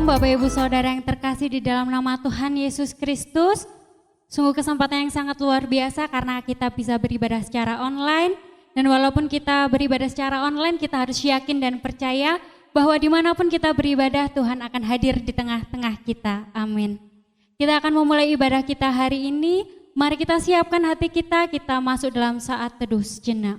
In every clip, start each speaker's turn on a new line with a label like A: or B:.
A: Shalom Bapak Ibu Saudara yang terkasih di dalam nama Tuhan Yesus Kristus. Sungguh kesempatan yang sangat luar biasa karena kita bisa beribadah secara online. Dan walaupun kita beribadah secara online, kita harus yakin dan percaya bahwa dimanapun kita beribadah, Tuhan akan hadir di tengah-tengah kita. Amin. Kita akan memulai ibadah kita hari ini. Mari kita siapkan hati kita masuk dalam saat teduh sejenak.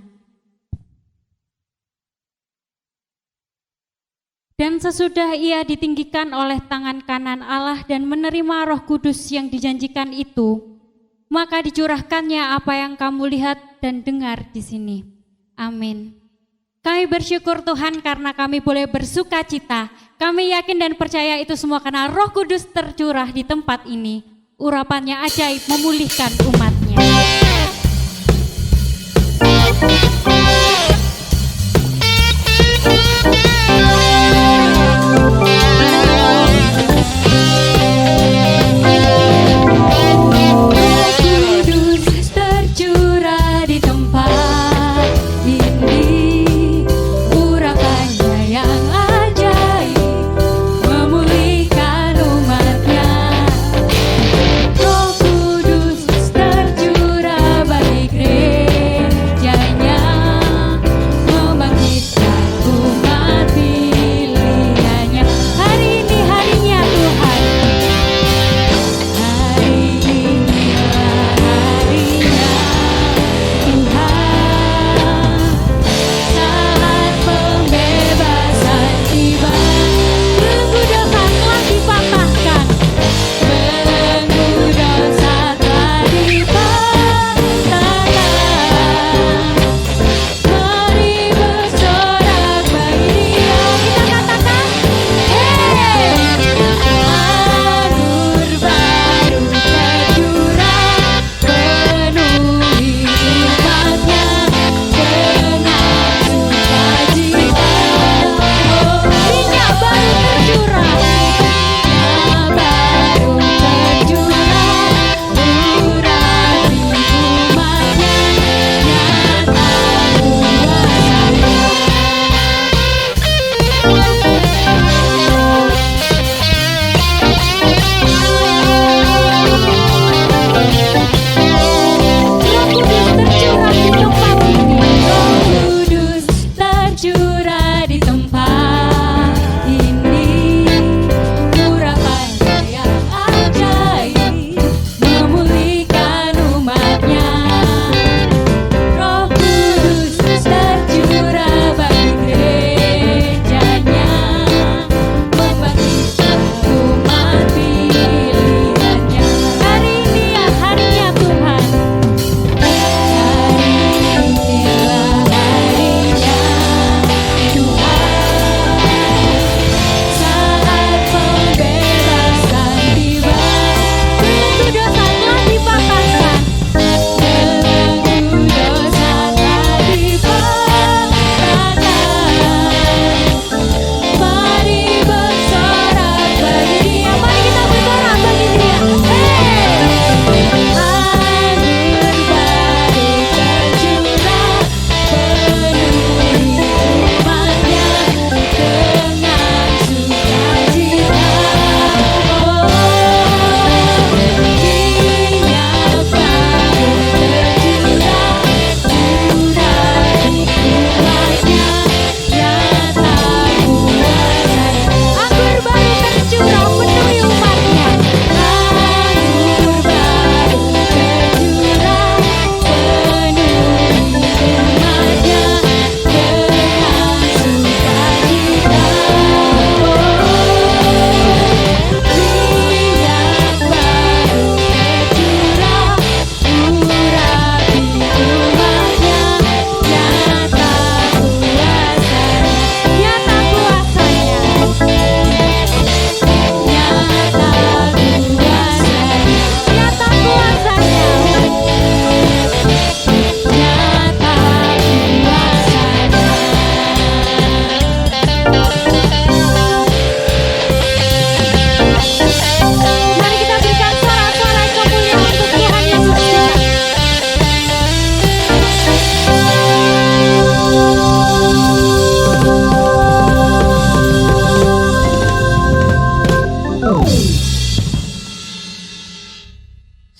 A: Dan sesudah ia ditinggikan oleh tangan kanan Allah dan menerima Roh Kudus yang dijanjikan itu, maka dicurahkannya apa yang kamu lihat dan dengar di sini. Amin. Kami bersyukur Tuhan karena kami boleh bersuka cita. Kami yakin dan percaya itu semua karena Roh Kudus tercurah di tempat ini. Urapannya ajaib memulihkan umatnya.
B: Tercurah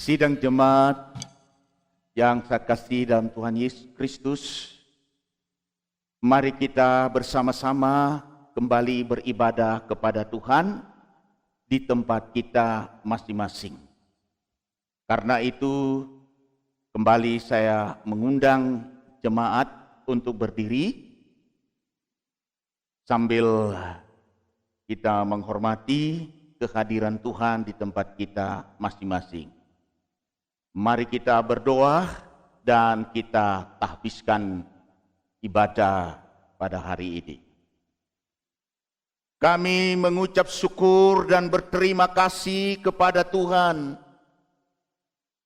B: Sidang jemaat yang saya kasih dalam Tuhan Yesus Kristus, mari kita bersama-sama kembali beribadah kepada Tuhan di tempat kita masing-masing. Karena itu, kembali saya mengundang jemaat untuk berdiri sambil kita menghormati kehadiran Tuhan di tempat kita masing-masing. Mari kita berdoa dan kita tahbiskan ibadah pada hari ini. Kami mengucap syukur dan berterima kasih kepada Tuhan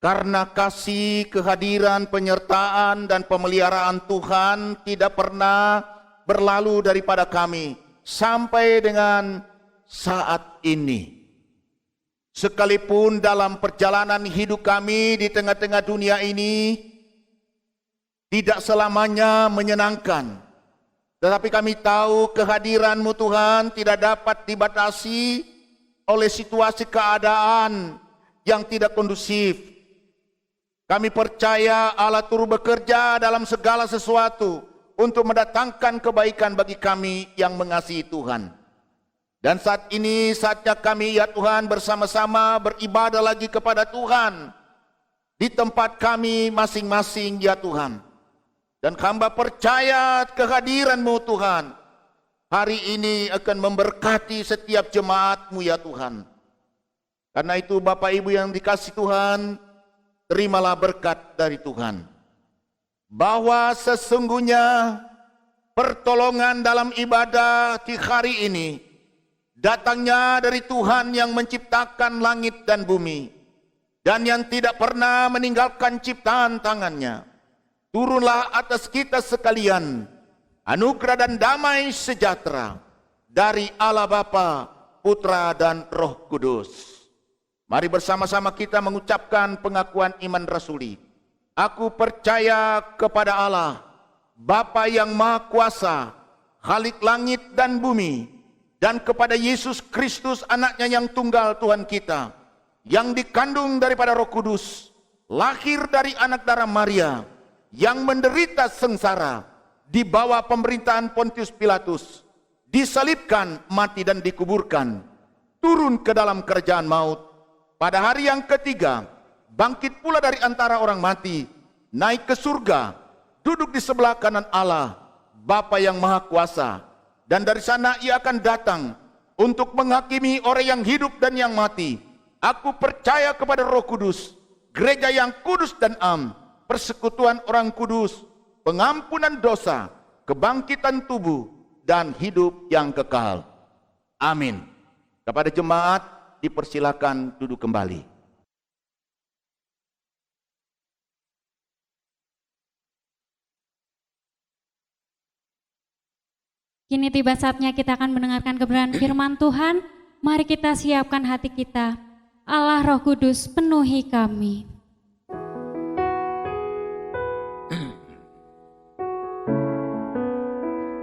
B: karena kasih, kehadiran, penyertaan dan pemeliharaan Tuhan tidak pernah berlalu daripada kami sampai dengan saat ini. Sekalipun dalam perjalanan hidup kami di tengah-tengah dunia ini tidak selamanya menyenangkan, tetapi kami tahu kehadiran-Mu Tuhan tidak dapat dibatasi oleh situasi keadaan yang tidak kondusif. Kami percaya Allah turut bekerja dalam segala sesuatu untuk mendatangkan kebaikan bagi kami yang mengasihi Tuhan. Dan saat ini saatnya kami ya Tuhan bersama-sama beribadah lagi kepada Tuhan di tempat kami masing-masing ya Tuhan. Dan hamba percaya kehadiran-Mu Tuhan hari ini akan memberkati setiap jemaat-Mu ya Tuhan. Karena itu Bapak Ibu yang dikasihi Tuhan, terimalah berkat dari Tuhan. Bahwa sesungguhnya pertolongan dalam ibadah di hari ini datangnya dari Tuhan yang menciptakan langit dan bumi dan yang tidak pernah meninggalkan ciptaan tangannya. Turunlah atas kita sekalian anugerah dan damai sejahtera dari Allah Bapa, Putra dan Roh Kudus. Mari bersama-sama kita mengucapkan pengakuan iman rasuli. Aku percaya kepada Allah, Bapa yang Maha Kuasa, Khalik langit dan bumi, dan kepada Yesus Kristus anaknya yang tunggal Tuhan kita, yang dikandung daripada Roh Kudus, lahir dari anak darah Maria, yang menderita sengsara di bawah pemerintahan Pontius Pilatus, disalibkan, mati dan dikuburkan, turun ke dalam kerajaan maut, pada hari yang ketiga bangkit pula dari antara orang mati, naik ke surga, duduk di sebelah kanan Allah, Bapa yang Maha Kuasa. Dan dari sana ia akan datang untuk menghakimi orang yang hidup dan yang mati. Aku percaya kepada Roh Kudus, gereja yang kudus dan am, persekutuan orang kudus, pengampunan dosa, kebangkitan tubuh, dan hidup yang kekal. Amin. Kepada jemaat dipersilakan duduk kembali.
A: Kini tiba saatnya kita akan mendengarkan kebenaran firman Tuhan. Mari kita siapkan hati kita. Allah Roh Kudus penuhi kami.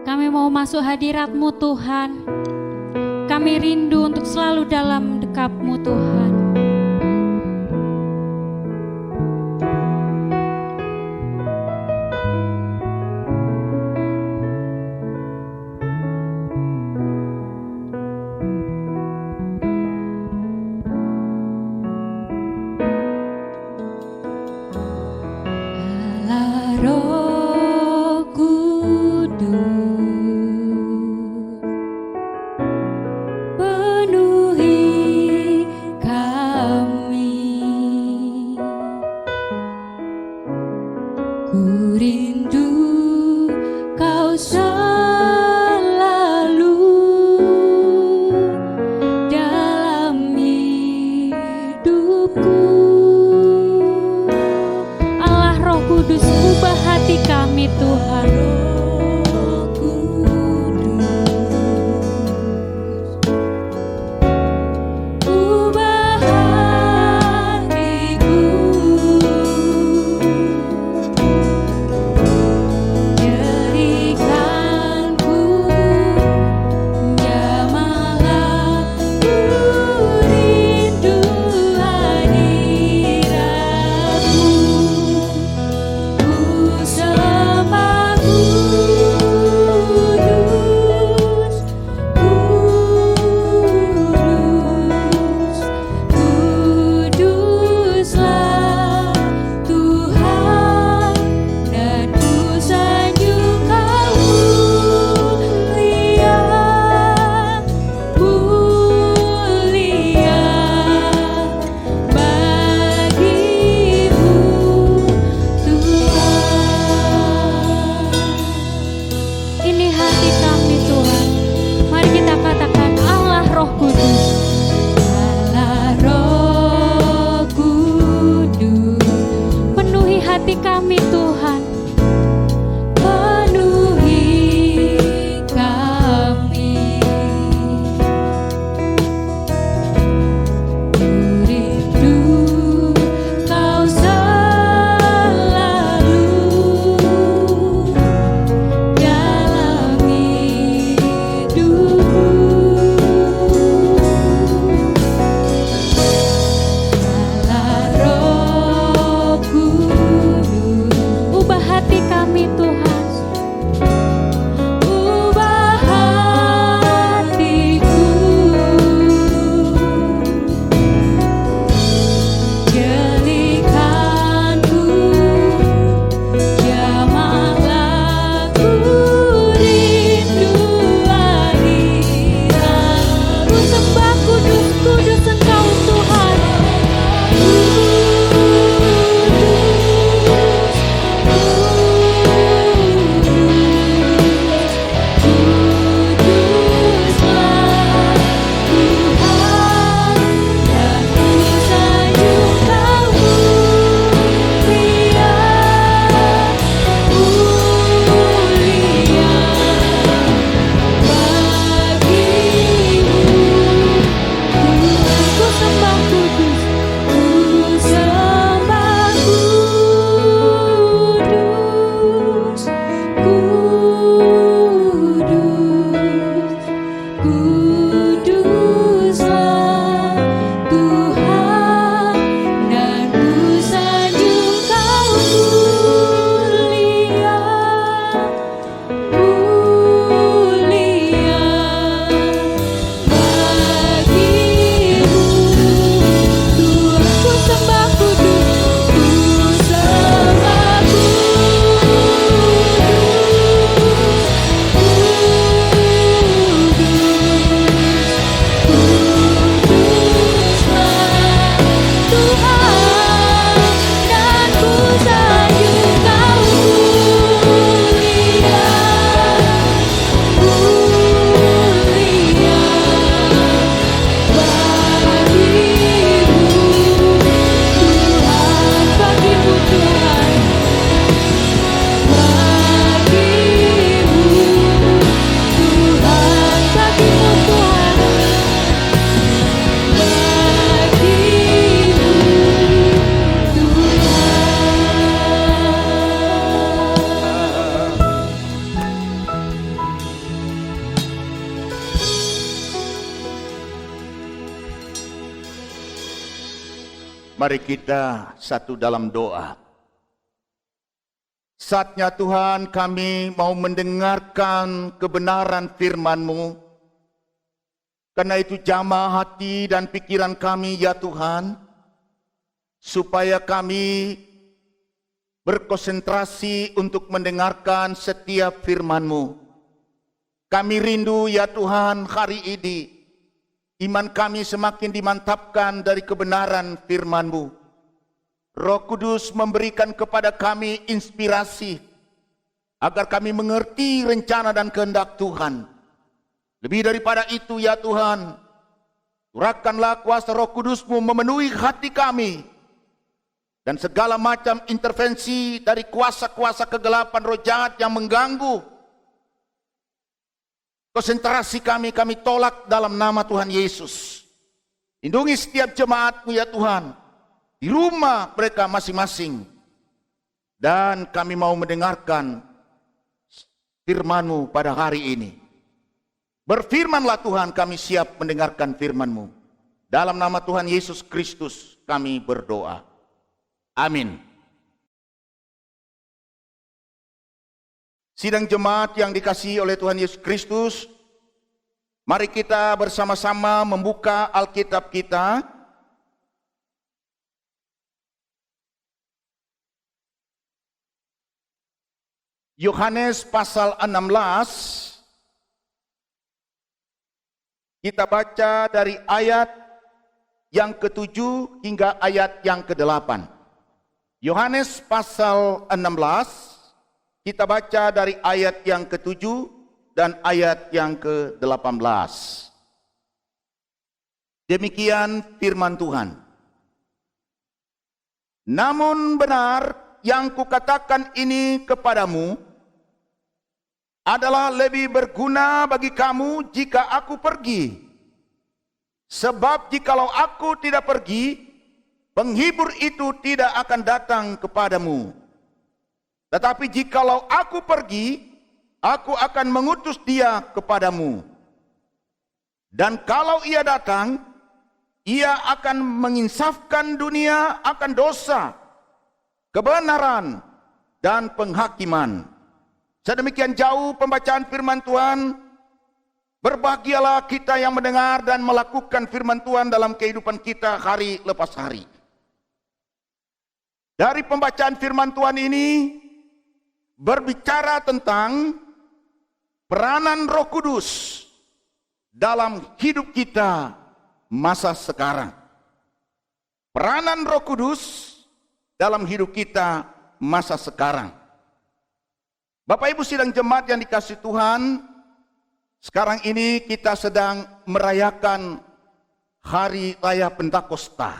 A: Kami mau masuk hadirat-Mu Tuhan. Kami rindu untuk selalu dalam dekap-Mu Tuhan.
C: Penuhi kami.
B: Mari kita satu dalam doa. Saatnya Tuhan kami mau mendengarkan kebenaran firman-Mu. Karena itu jamah hati dan pikiran kami ya Tuhan, supaya kami berkonsentrasi untuk mendengarkan setiap firman-Mu. Kami rindu ya Tuhan hari ini, iman kami semakin dimantapkan dari kebenaran firman-Mu. Roh Kudus memberikan kepada kami inspirasi, agar kami mengerti rencana dan kehendak Tuhan. Lebih daripada itu ya Tuhan, curahkanlah kuasa Roh Kudus-Mu memenuhi hati kami, dan segala macam intervensi dari kuasa-kuasa kegelapan roh jahat yang mengganggu konsentrasi kami tolak dalam nama Tuhan Yesus. Lindungi setiap jemaat-Mu ya Tuhan, di rumah mereka masing-masing. Dan kami mau mendengarkan firman-Mu pada hari ini. Berfirmanlah Tuhan, kami siap mendengarkan firman-Mu. Dalam nama Tuhan Yesus Kristus kami berdoa. Amin. Sidang jemaat yang dikasihi oleh Tuhan Yesus Kristus, mari kita bersama-sama membuka Alkitab kita. Yohanes pasal 16. Kita baca dari ayat yang ke-7 hingga ayat yang ke-8. Yohanes pasal 16, kita baca dari ayat yang ke-7 dan ayat yang ke-18. Demikian firman Tuhan. Namun benar yang kukatakan ini kepadamu adalah lebih berguna bagi kamu jika aku pergi. Sebab jikalau aku tidak pergi, penghibur itu tidak akan datang kepadamu. Tetapi jikalau aku pergi, aku akan mengutus dia kepadamu. Dan kalau ia datang, ia akan menginsafkan dunia akan dosa, kebenaran, dan penghakiman. Sedemikian jauh pembacaan firman Tuhan. Berbahagialah kita yang mendengar dan melakukan firman Tuhan dalam kehidupan kita hari lepas hari. Dari pembacaan firman Tuhan ini berbicara tentang peranan Roh Kudus dalam hidup kita masa sekarang. Peranan Roh Kudus dalam hidup kita masa sekarang. Bapak Ibu sidang jemaat yang dikasihi Tuhan, sekarang ini kita sedang merayakan Hari Raya Pentakosta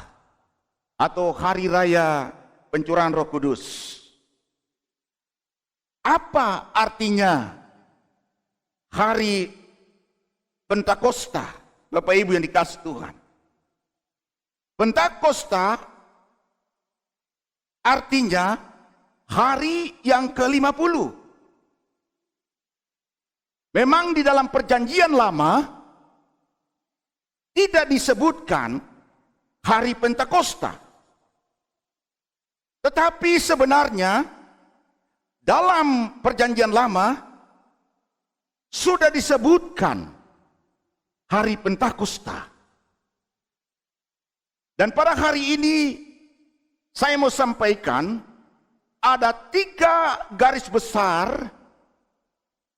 B: atau Hari Raya Pencurahan Roh Kudus. Apa artinya Hari Pentakosta, Bapak Ibu yang dikasihi Tuhan? Pentakosta artinya hari yang ke-50. Memang di dalam perjanjian lama tidak disebutkan hari Pentakosta. Tetapi sebenarnya dalam perjanjian lama sudah disebutkan hari Pentakosta. Dan pada hari ini saya mau sampaikan ada 3 garis besar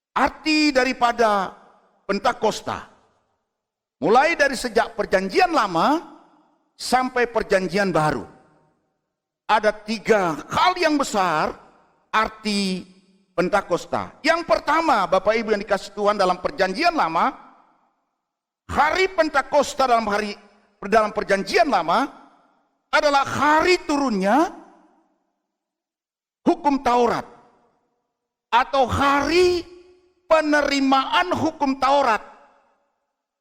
B: arti daripada Pentakosta. Mulai dari sejak perjanjian lama sampai perjanjian baru. Ada 3 hal yang besar arti Pentakosta. Yang pertama, Bapak Ibu yang dikasihi Tuhan, dalam perjanjian lama, hari Pentakosta dalam perjanjian lama adalah hari turunnya hukum Taurat, atau hari penerimaan hukum Taurat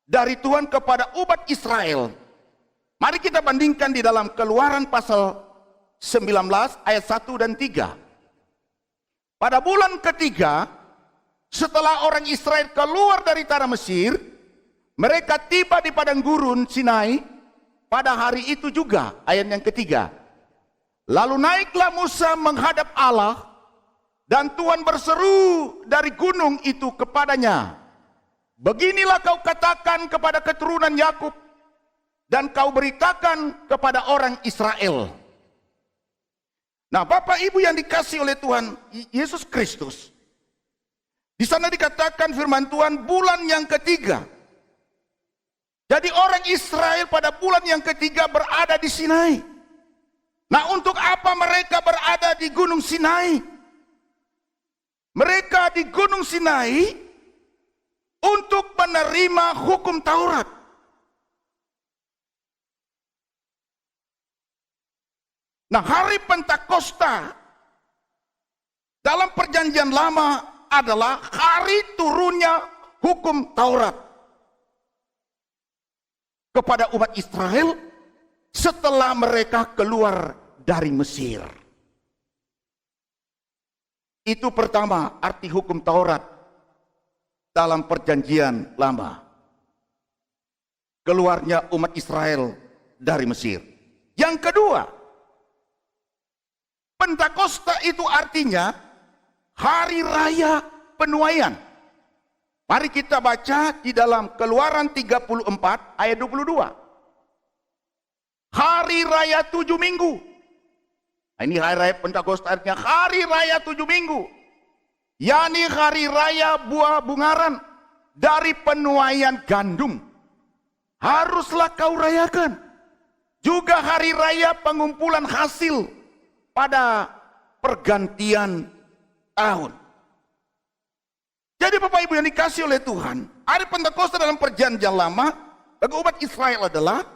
B: dari Tuhan kepada umat Israel. Mari kita bandingkan di dalam Keluaran pasal 19 ayat 1 dan 3. Pada bulan ketiga setelah orang Israel keluar dari tanah Mesir, mereka tiba di padang gurun Sinai pada hari itu juga, ayat yang ketiga. Lalu naiklah Musa menghadap Allah, dan Tuhan berseru dari gunung itu kepadanya, beginilah kau katakan kepada keturunan Yakub, dan kau beritakan kepada orang Israel. Nah, Bapak Ibu yang dikasihi oleh Tuhan Yesus Kristus, di sana dikatakan firman Tuhan bulan yang ketiga. Jadi orang Israel pada bulan yang ketiga berada di Sinai. Nah, untuk apa mereka berada di Gunung Sinai? Mereka di Gunung Sinai untuk menerima hukum Taurat. Nah, hari Pentakosta dalam perjanjian lama adalah hari turunnya hukum Taurat kepada umat Israel setelah mereka keluar dari Mesir. Itu pertama arti hukum Taurat dalam perjanjian lama. Keluarnya umat Israel dari Mesir. Yang kedua, Pentakosta itu artinya hari raya penuaian. Mari kita baca di dalam Keluaran 34 ayat 22. Hari raya 7 minggu. Nah, ini hari raya Pentakosta artinya hari raya 7 minggu. yakni hari raya buah bungaran dari penuaian gandum. Haruslah kau rayakan. Juga hari raya pengumpulan hasil pada pergantian tahun. Jadi Bapak Ibu yang dikasih oleh Tuhan, hari Pentakosta dalam perjanjian lama bagi umat Israel adalah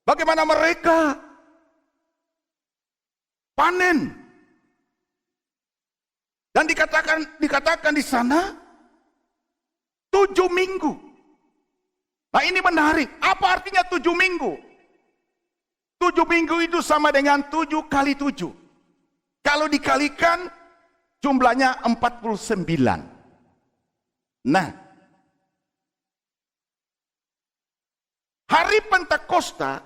B: bagaimana mereka panen. Dan dikatakan di sana 7 minggu. Nah ini menarik. Apa artinya 7 minggu? 7 minggu itu sama dengan 7 kali 7. Kalau dikalikan jumlahnya 49. Nah, hari Pentakosta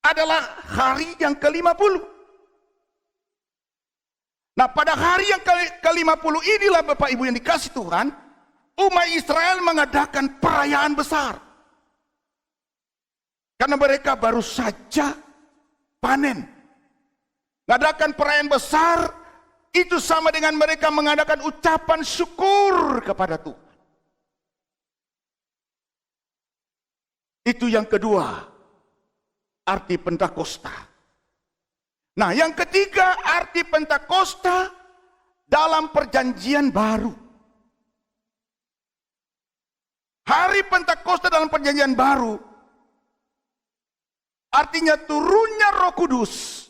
B: adalah hari yang ke-50. Nah, pada hari yang ke-50 inilah Bapak Ibu yang dikasih Tuhan, umat Israel mengadakan perayaan besar. Karena mereka baru saja panen. Mengadakan perayaan besar itu sama dengan mereka mengadakan ucapan syukur kepada Tuhan. Itu yang kedua, arti Pentakosta. Nah, yang ketiga arti Pentakosta dalam perjanjian baru. Hari Pentakosta dalam perjanjian baru artinya turunnya Roh Kudus.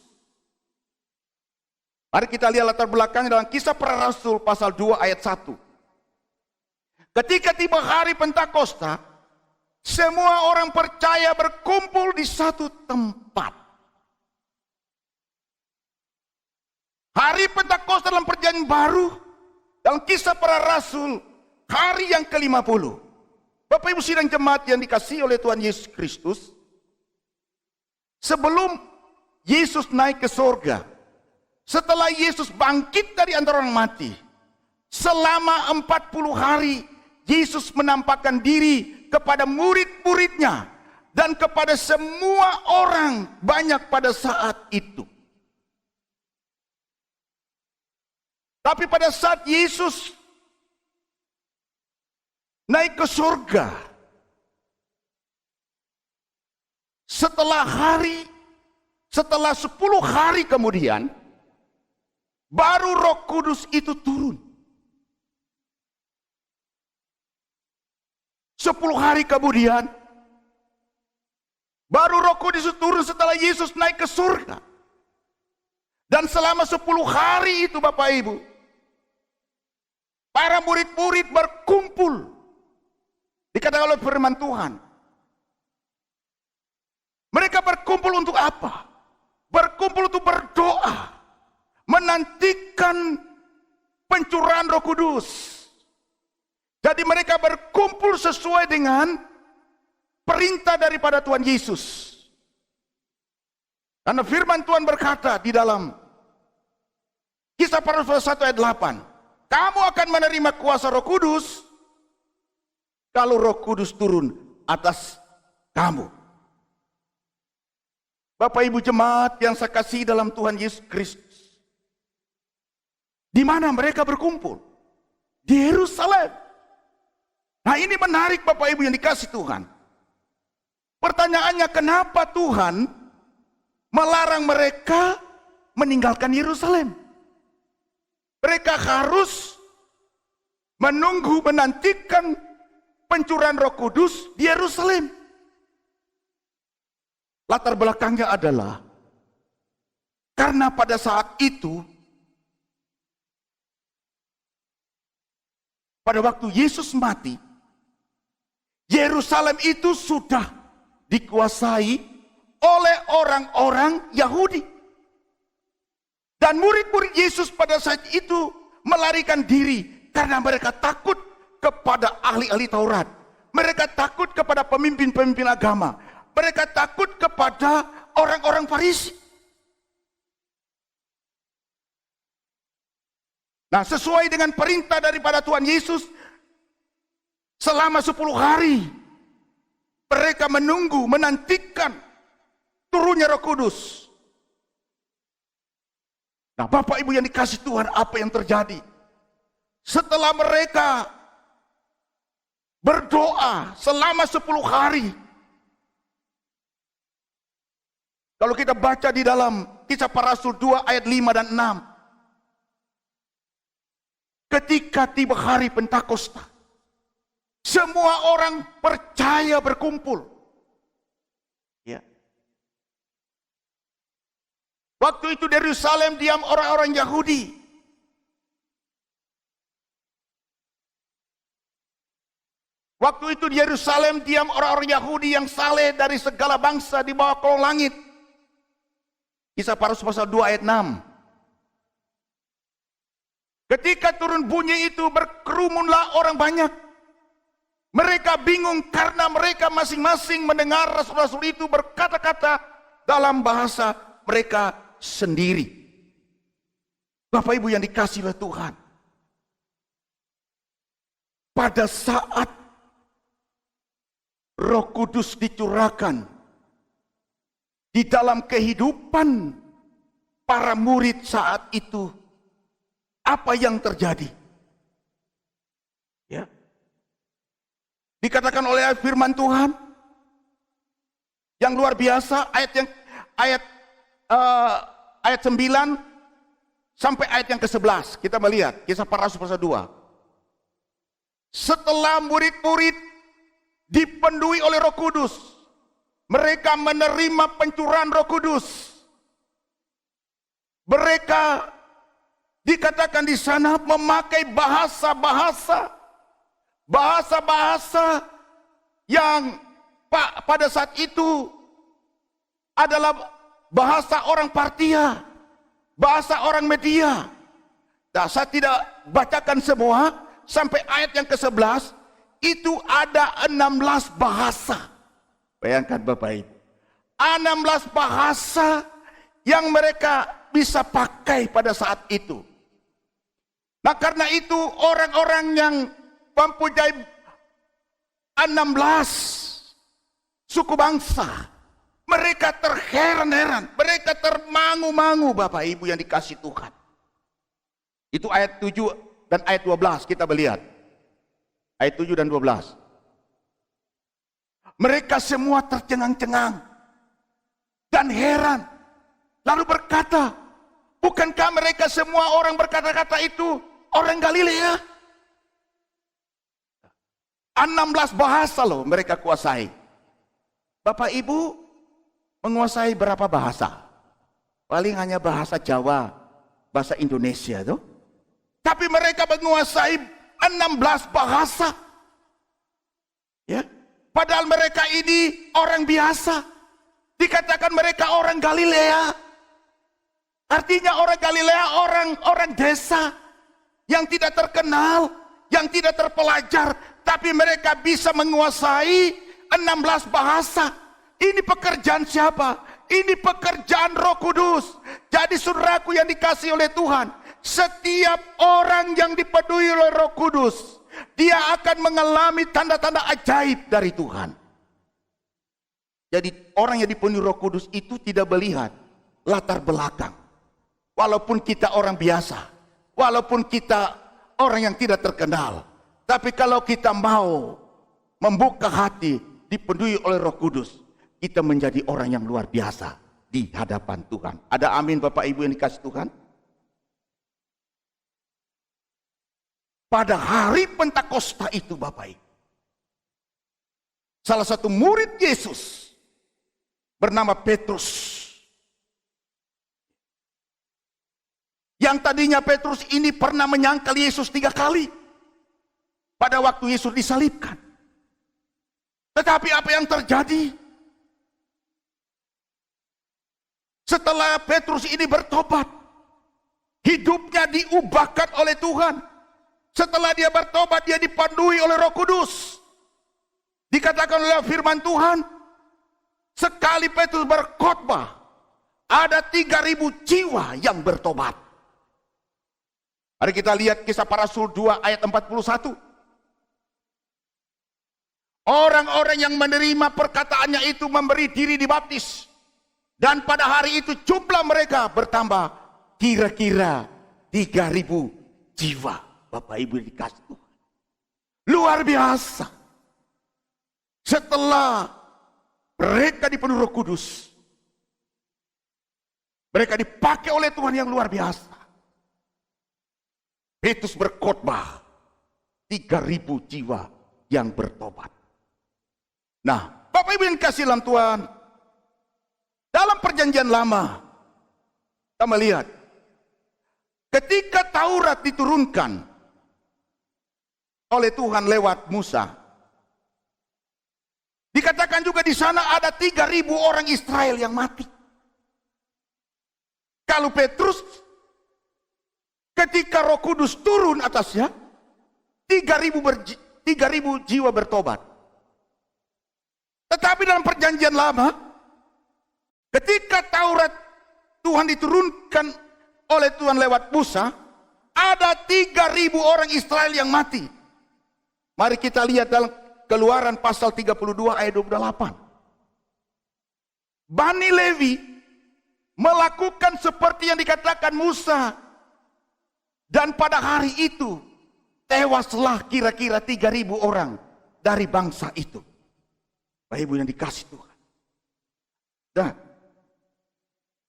B: Mari kita lihat latar belakangnya dalam Kisah Para Rasul pasal 2 ayat 1. Ketika tiba hari Pentakosta, semua orang percaya berkumpul di satu tempat. Hari Pentakosta dalam perjanjian baru, dalam Kisah Para Rasul, hari yang ke-50. Bapak Ibu sidang jemaat yang dikasihi oleh Tuhan Yesus Kristus, sebelum Yesus naik ke surga, setelah Yesus bangkit dari antara orang mati, selama 40 hari, Yesus menampakkan diri kepada murid-muridnya dan kepada semua orang banyak pada saat itu. Tapi pada saat Yesus naik ke surga, setelah 10 hari kemudian, baru Roh Kudus itu turun. 10 hari kemudian, baru Roh Kudus itu turun setelah Yesus naik ke surga. Dan selama 10 hari itu Bapak Ibu, para murid-murid berkumpul. Dikatakan oleh firman Tuhan. Mereka berkumpul untuk apa? Berkumpul untuk berdoa. Menantikan pencurahan Roh Kudus. Jadi mereka berkumpul sesuai dengan perintah daripada Tuhan Yesus. Karena firman Tuhan berkata di dalam Kisah Para Rasul 1 ayat 8, kamu akan menerima kuasa Roh Kudus kalau Roh Kudus turun atas kamu. Bapak Ibu jemaat yang saya kasihi dalam Tuhan Yesus Kristus, di mana mereka berkumpul? Di Yerusalem. Nah, ini menarik Bapak Ibu yang dikasih Tuhan. Pertanyaannya, kenapa Tuhan melarang mereka meninggalkan Yerusalem? Mereka harus menunggu, menantikan pencurahan Roh Kudus di Yerusalem. Latar belakangnya adalah karena pada saat itu, pada waktu Yesus mati, Yerusalem itu sudah dikuasai oleh orang-orang Yahudi. Dan murid-murid Yesus pada saat itu melarikan diri karena mereka takut kepada ahli-ahli Taurat. Mereka takut kepada pemimpin-pemimpin agama. Mereka takut kepada orang-orang Farisi. Nah, sesuai dengan perintah daripada Tuhan Yesus, selama 10 hari mereka menunggu, menantikan turunnya Roh Kudus. Nah, Bapak Ibu yang dikasih Tuhan, apa yang terjadi? Setelah mereka berdoa selama 10 hari, kalau kita baca di dalam Kisah Para Rasul 2 ayat 5 dan 6, ketika tiba hari Pentakosta, semua orang percaya berkumpul. Ya. Waktu itu di Yerusalem diam orang-orang Yahudi. Waktu itu di Yerusalem diam orang-orang Yahudi yang saleh dari segala bangsa di bawah kolong langit. Kisah Para Rasul pasal 2 ayat 6. Ketika turun bunyi itu, berkerumunlah orang banyak. Mereka bingung karena mereka masing-masing mendengar rasul-rasul itu berkata-kata dalam bahasa mereka sendiri. Bapak Ibu yang dikasihi oleh Tuhan, pada saat Roh Kudus dicurahkan di dalam kehidupan para murid saat itu, apa yang terjadi? Ya. Dikatakan oleh firman Tuhan yang luar biasa, ayat 9 sampai ayat yang ke-11. Kita melihat Kisah Para Rasul pasal 2. Setelah murid-murid dipenuhi oleh Roh Kudus, mereka menerima pencurahan Roh Kudus. Mereka dikatakan di sana memakai bahasa-bahasa yang pada saat itu adalah bahasa orang Partia, bahasa orang Media. Nah, saya tidak bacakan semua sampai ayat yang ke-11. Itu ada 16 bahasa. Bayangkan Bapak Ibu, 16 bahasa yang mereka bisa pakai pada saat itu. Nah, karena itu orang-orang yang mempunyai 16 suku bangsa, mereka terheran-heran, mereka termangu-mangu Bapak Ibu yang dikasih Tuhan. Itu ayat 7 dan ayat 12 kita melihat. Ayat 7 dan 12. Mereka semua tercengang-cengang dan heran. Lalu berkata, bukankah mereka semua orang berkata-kata itu orang Galilea? 16 bahasa loh mereka kuasai. Bapak Ibu menguasai berapa bahasa? Paling hanya bahasa Jawa, bahasa Indonesia tuh. Tapi mereka menguasai 16 bahasa. Ya. Padahal mereka ini orang biasa. Dikatakan mereka orang Galilea. Artinya orang Galilea, orang desa yang tidak terkenal, yang tidak terpelajar, tapi mereka bisa menguasai 16 bahasa. Ini pekerjaan siapa? Ini pekerjaan Roh Kudus. Jadi saudaraku yang dikasihi oleh Tuhan, setiap orang yang dipenuhi oleh Roh Kudus, dia akan mengalami tanda-tanda ajaib dari Tuhan. Jadi orang yang dipenuhi Roh Kudus itu tidak melihat latar belakang. Walaupun kita orang biasa, walaupun kita orang yang tidak terkenal, tapi kalau kita mau membuka hati, dipenuhi oleh Roh Kudus, kita menjadi orang yang luar biasa di hadapan Tuhan. Ada amin Bapak Ibu yang dikasihi Tuhan? Pada hari Pentakosta itu Bapak Ibu, salah satu murid Yesus bernama Petrus, yang tadinya Petrus ini pernah menyangkal Yesus 3 kali pada waktu Yesus disalibkan. Tetapi apa yang terjadi? Setelah Petrus ini bertobat, hidupnya diubahkan oleh Tuhan. Setelah dia bertobat, dia dipenuhi oleh Roh Kudus. Dikatakan oleh firman Tuhan, sekali Petrus berkhotbah, ada 3.000 jiwa yang bertobat. Mari kita lihat Kisah Para Rasul 2 ayat 41. Orang-orang yang menerima perkataannya itu memberi diri dibaptis. Dan pada hari itu jumlah mereka bertambah kira-kira 3.000 jiwa. Bapak Ibu yang dikasihi Tuhan, luar biasa. Setelah mereka dipenuhi Roh Kudus, mereka dipakai oleh Tuhan yang luar biasa. Petrus berkhotbah, 3.000 jiwa yang bertobat. Nah, Bapak Ibu yang dikasihi dalam Tuhan, dalam perjanjian lama, kita melihat ketika Taurat diturunkan oleh Tuhan lewat Musa, dikatakan juga di sana ada 3.000 orang Israel yang mati. Kalau Petrus, ketika Roh Kudus turun atasnya, 3.000 jiwa bertobat. Tetapi dalam perjanjian lama, ketika Taurat Tuhan diturunkan oleh Tuhan lewat Musa, ada 3.000 orang Israel yang mati. Mari kita lihat dalam Keluaran pasal 32 ayat 28. Bani Lewi melakukan seperti yang dikatakan Musa. Dan pada hari itu tewaslah kira-kira 3.000 orang dari bangsa itu. Bapak Ibu yang dikasihi Tuhan.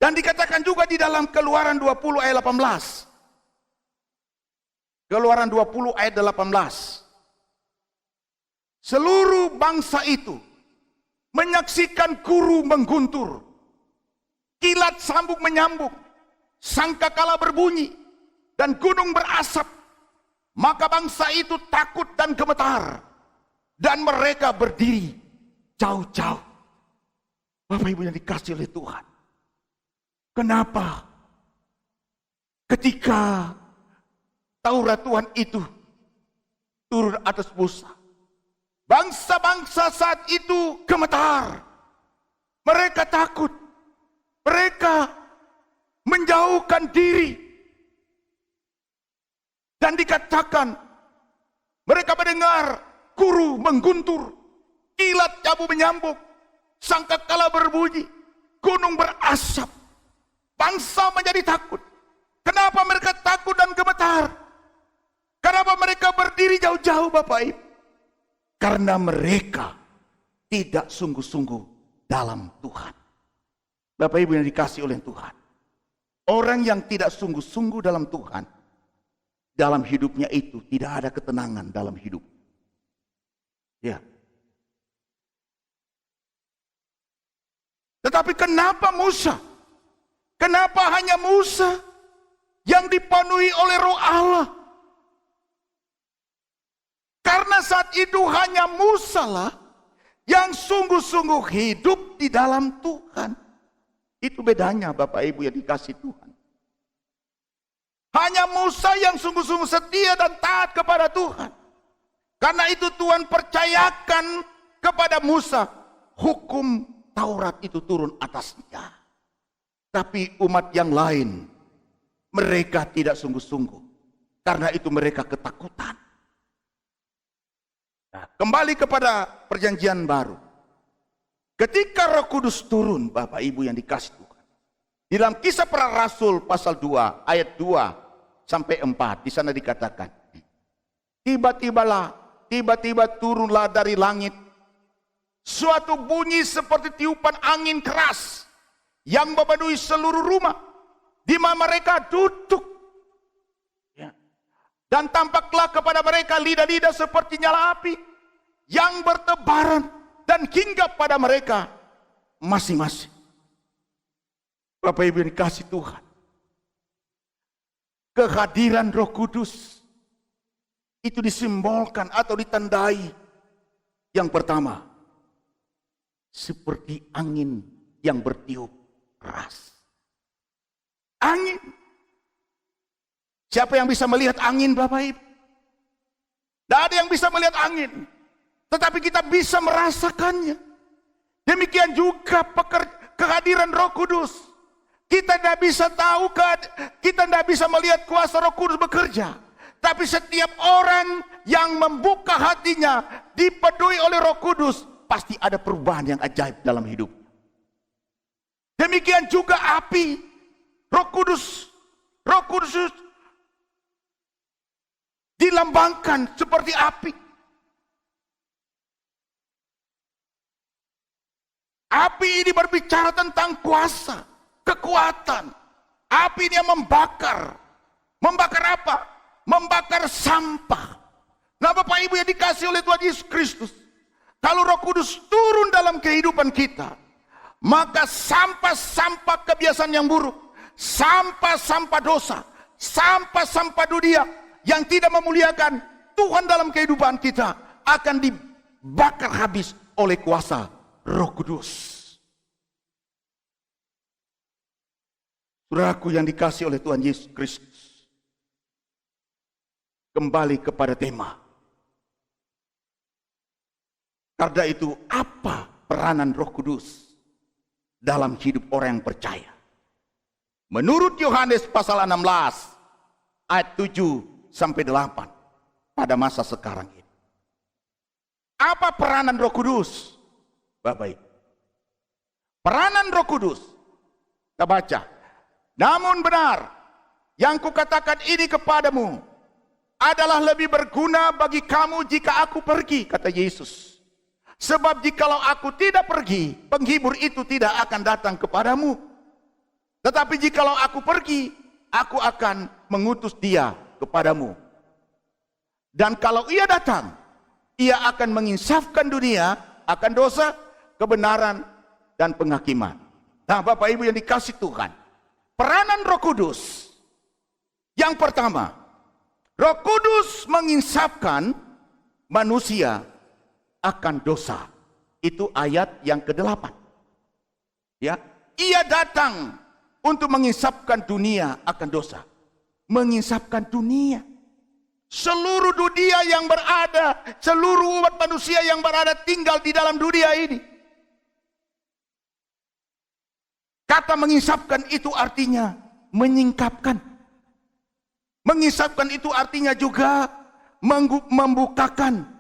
B: Dan dikatakan juga di dalam Keluaran 20 ayat 18. Keluaran 20 ayat 18. Seluruh bangsa itu menyaksikan guru mengguntur, kilat sambung menyambung, sangkakala berbunyi, dan gunung berasap. Maka bangsa itu takut dan gemetar, dan mereka berdiri jauh-jauh. Bapak Ibu yang dikasihi oleh Tuhan, kenapa ketika Taurat Tuhan itu turun atas Musa, bangsa-bangsa saat itu gemetar, mereka takut, mereka menjauhkan diri, dan dikatakan mereka mendengar guru mengguntur, kilat abu menyambung, sangkakala berbunyi, gunung berasap. Bangsa menjadi takut. Kenapa mereka takut dan gemetar? Kenapa mereka berdiri jauh-jauh Bapak Ibu? Karena mereka tidak sungguh-sungguh dalam Tuhan. Bapak Ibu yang dikasihi oleh Tuhan, orang yang tidak sungguh-sungguh dalam Tuhan, dalam hidupnya itu tidak ada ketenangan dalam hidup. Ya. Tetapi kenapa Musa? Kenapa hanya Musa yang dipenuhi oleh Roh Allah? Karena saat itu hanya Musa lah yang sungguh-sungguh hidup di dalam Tuhan. Itu bedanya Bapak Ibu yang dikasihi Tuhan. Hanya Musa yang sungguh-sungguh setia dan taat kepada Tuhan. Karena itu Tuhan percayakan kepada Musa, hukum Taurat itu turun atasnya. Tapi umat yang lain, mereka tidak sungguh-sungguh. Karena itu mereka ketakutan. Nah, kembali kepada perjanjian baru. Ketika Roh Kudus turun, Bapak Ibu yang dikasih Tuhan. Di dalam Kisah Para Rasul pasal 2, ayat 2 sampai 4, di sana dikatakan, tiba-tiba turunlah dari langit suatu bunyi seperti tiupan angin keras yang memenuhi seluruh rumah di mana mereka duduk. Ya. Dan tampaklah kepada mereka lidah-lidah seperti nyala api yang bertebaran dan hinggap pada mereka masing-masing. Bapak Ibu yang dikasih Tuhan, kehadiran Roh Kudus itu disimbolkan atau ditandai, yang pertama, seperti angin yang bertiup keras. Angin. Siapa yang bisa melihat angin, Bapak Ibu? Tidak ada yang bisa melihat angin. Tetapi kita bisa merasakannya. Demikian juga kehadiran Roh Kudus. Kita tidak bisa tahu, kita tidak bisa melihat kuasa Roh Kudus bekerja. Tapi setiap orang yang membuka hatinya, dipenuhi oleh Roh Kudus, pasti ada perubahan yang ajaib dalam hidup. Demikian juga api, Roh Kudus dilambangkan seperti api. Api ini berbicara tentang kuasa, kekuatan. Api ini yang membakar. Membakar apa? Membakar sampah. Nah, Bapak Ibu yang dikasih oleh Tuhan Yesus Kristus, kalau Roh Kudus turun dalam kehidupan kita, maka sampah-sampah kebiasaan yang buruk, sampah-sampah dosa, sampah-sampah dunia yang tidak memuliakan Tuhan dalam kehidupan kita akan dibakar habis oleh kuasa Roh Kudus. Saudaraku yang dikasih oleh Tuhan Yesus Kristus, kembali kepada tema. Karena itu, apa peranan Roh Kudus dalam hidup orang yang percaya? Menurut Yohanes pasal 16 ayat 7 sampai 8 pada masa sekarang ini. Apa peranan Roh Kudus? Bapak Ibu, peranan Roh Kudus, kita baca. Namun benar, yang kukatakan ini kepadamu adalah lebih berguna bagi kamu jika aku pergi, kata Yesus. Sebab jikalau aku tidak pergi, penghibur itu tidak akan datang kepadamu. Tetapi jikalau aku pergi, aku akan mengutus dia kepadamu. Dan kalau ia datang, ia akan menginsafkan dunia akan dosa, kebenaran, dan penghakiman. Nah, Bapak Ibu yang dikasih Tuhan, peranan Roh Kudus. Yang pertama, Roh Kudus menginsafkan manusia akan dosa. Itu ayat yang ke-8. Ya, ia datang untuk menginsafkan dunia akan dosa. Menginsafkan dunia. Seluruh dunia yang berada, seluruh umat manusia yang berada tinggal di dalam dunia ini. Kata menginsafkan itu artinya menyingkapkan. Menginsafkan itu artinya juga membukakan.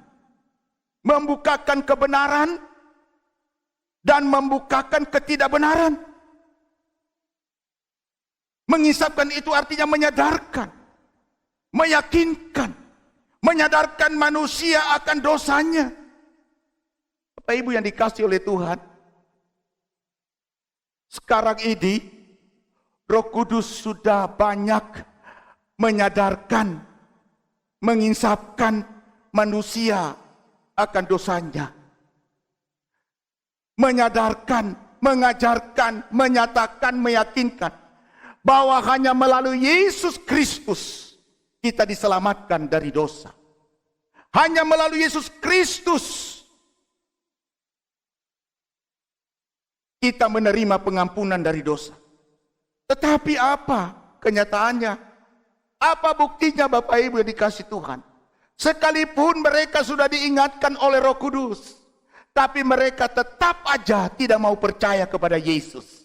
B: Membukakan kebenaran dan membukakan ketidakbenaran. Menginsafkan itu artinya menyadarkan, meyakinkan, menyadarkan manusia akan dosanya. Bapak Ibu yang dikasih oleh Tuhan, sekarang ini Roh Kudus sudah banyak menyadarkan, menginsafkan manusia akan dosanya. Menyadarkan, mengajarkan, menyatakan, meyakinkan bahwa hanya melalui Yesus Kristus kita diselamatkan dari dosa. Hanya melalui Yesus Kristus kita menerima pengampunan dari dosa. Tetapi apa kenyataannya? Apa buktinya, Bapak Ibu yang dikasih Tuhan? Sekalipun mereka sudah diingatkan oleh Roh Kudus, Tapi mereka tetap aja tidak mau percaya kepada Yesus.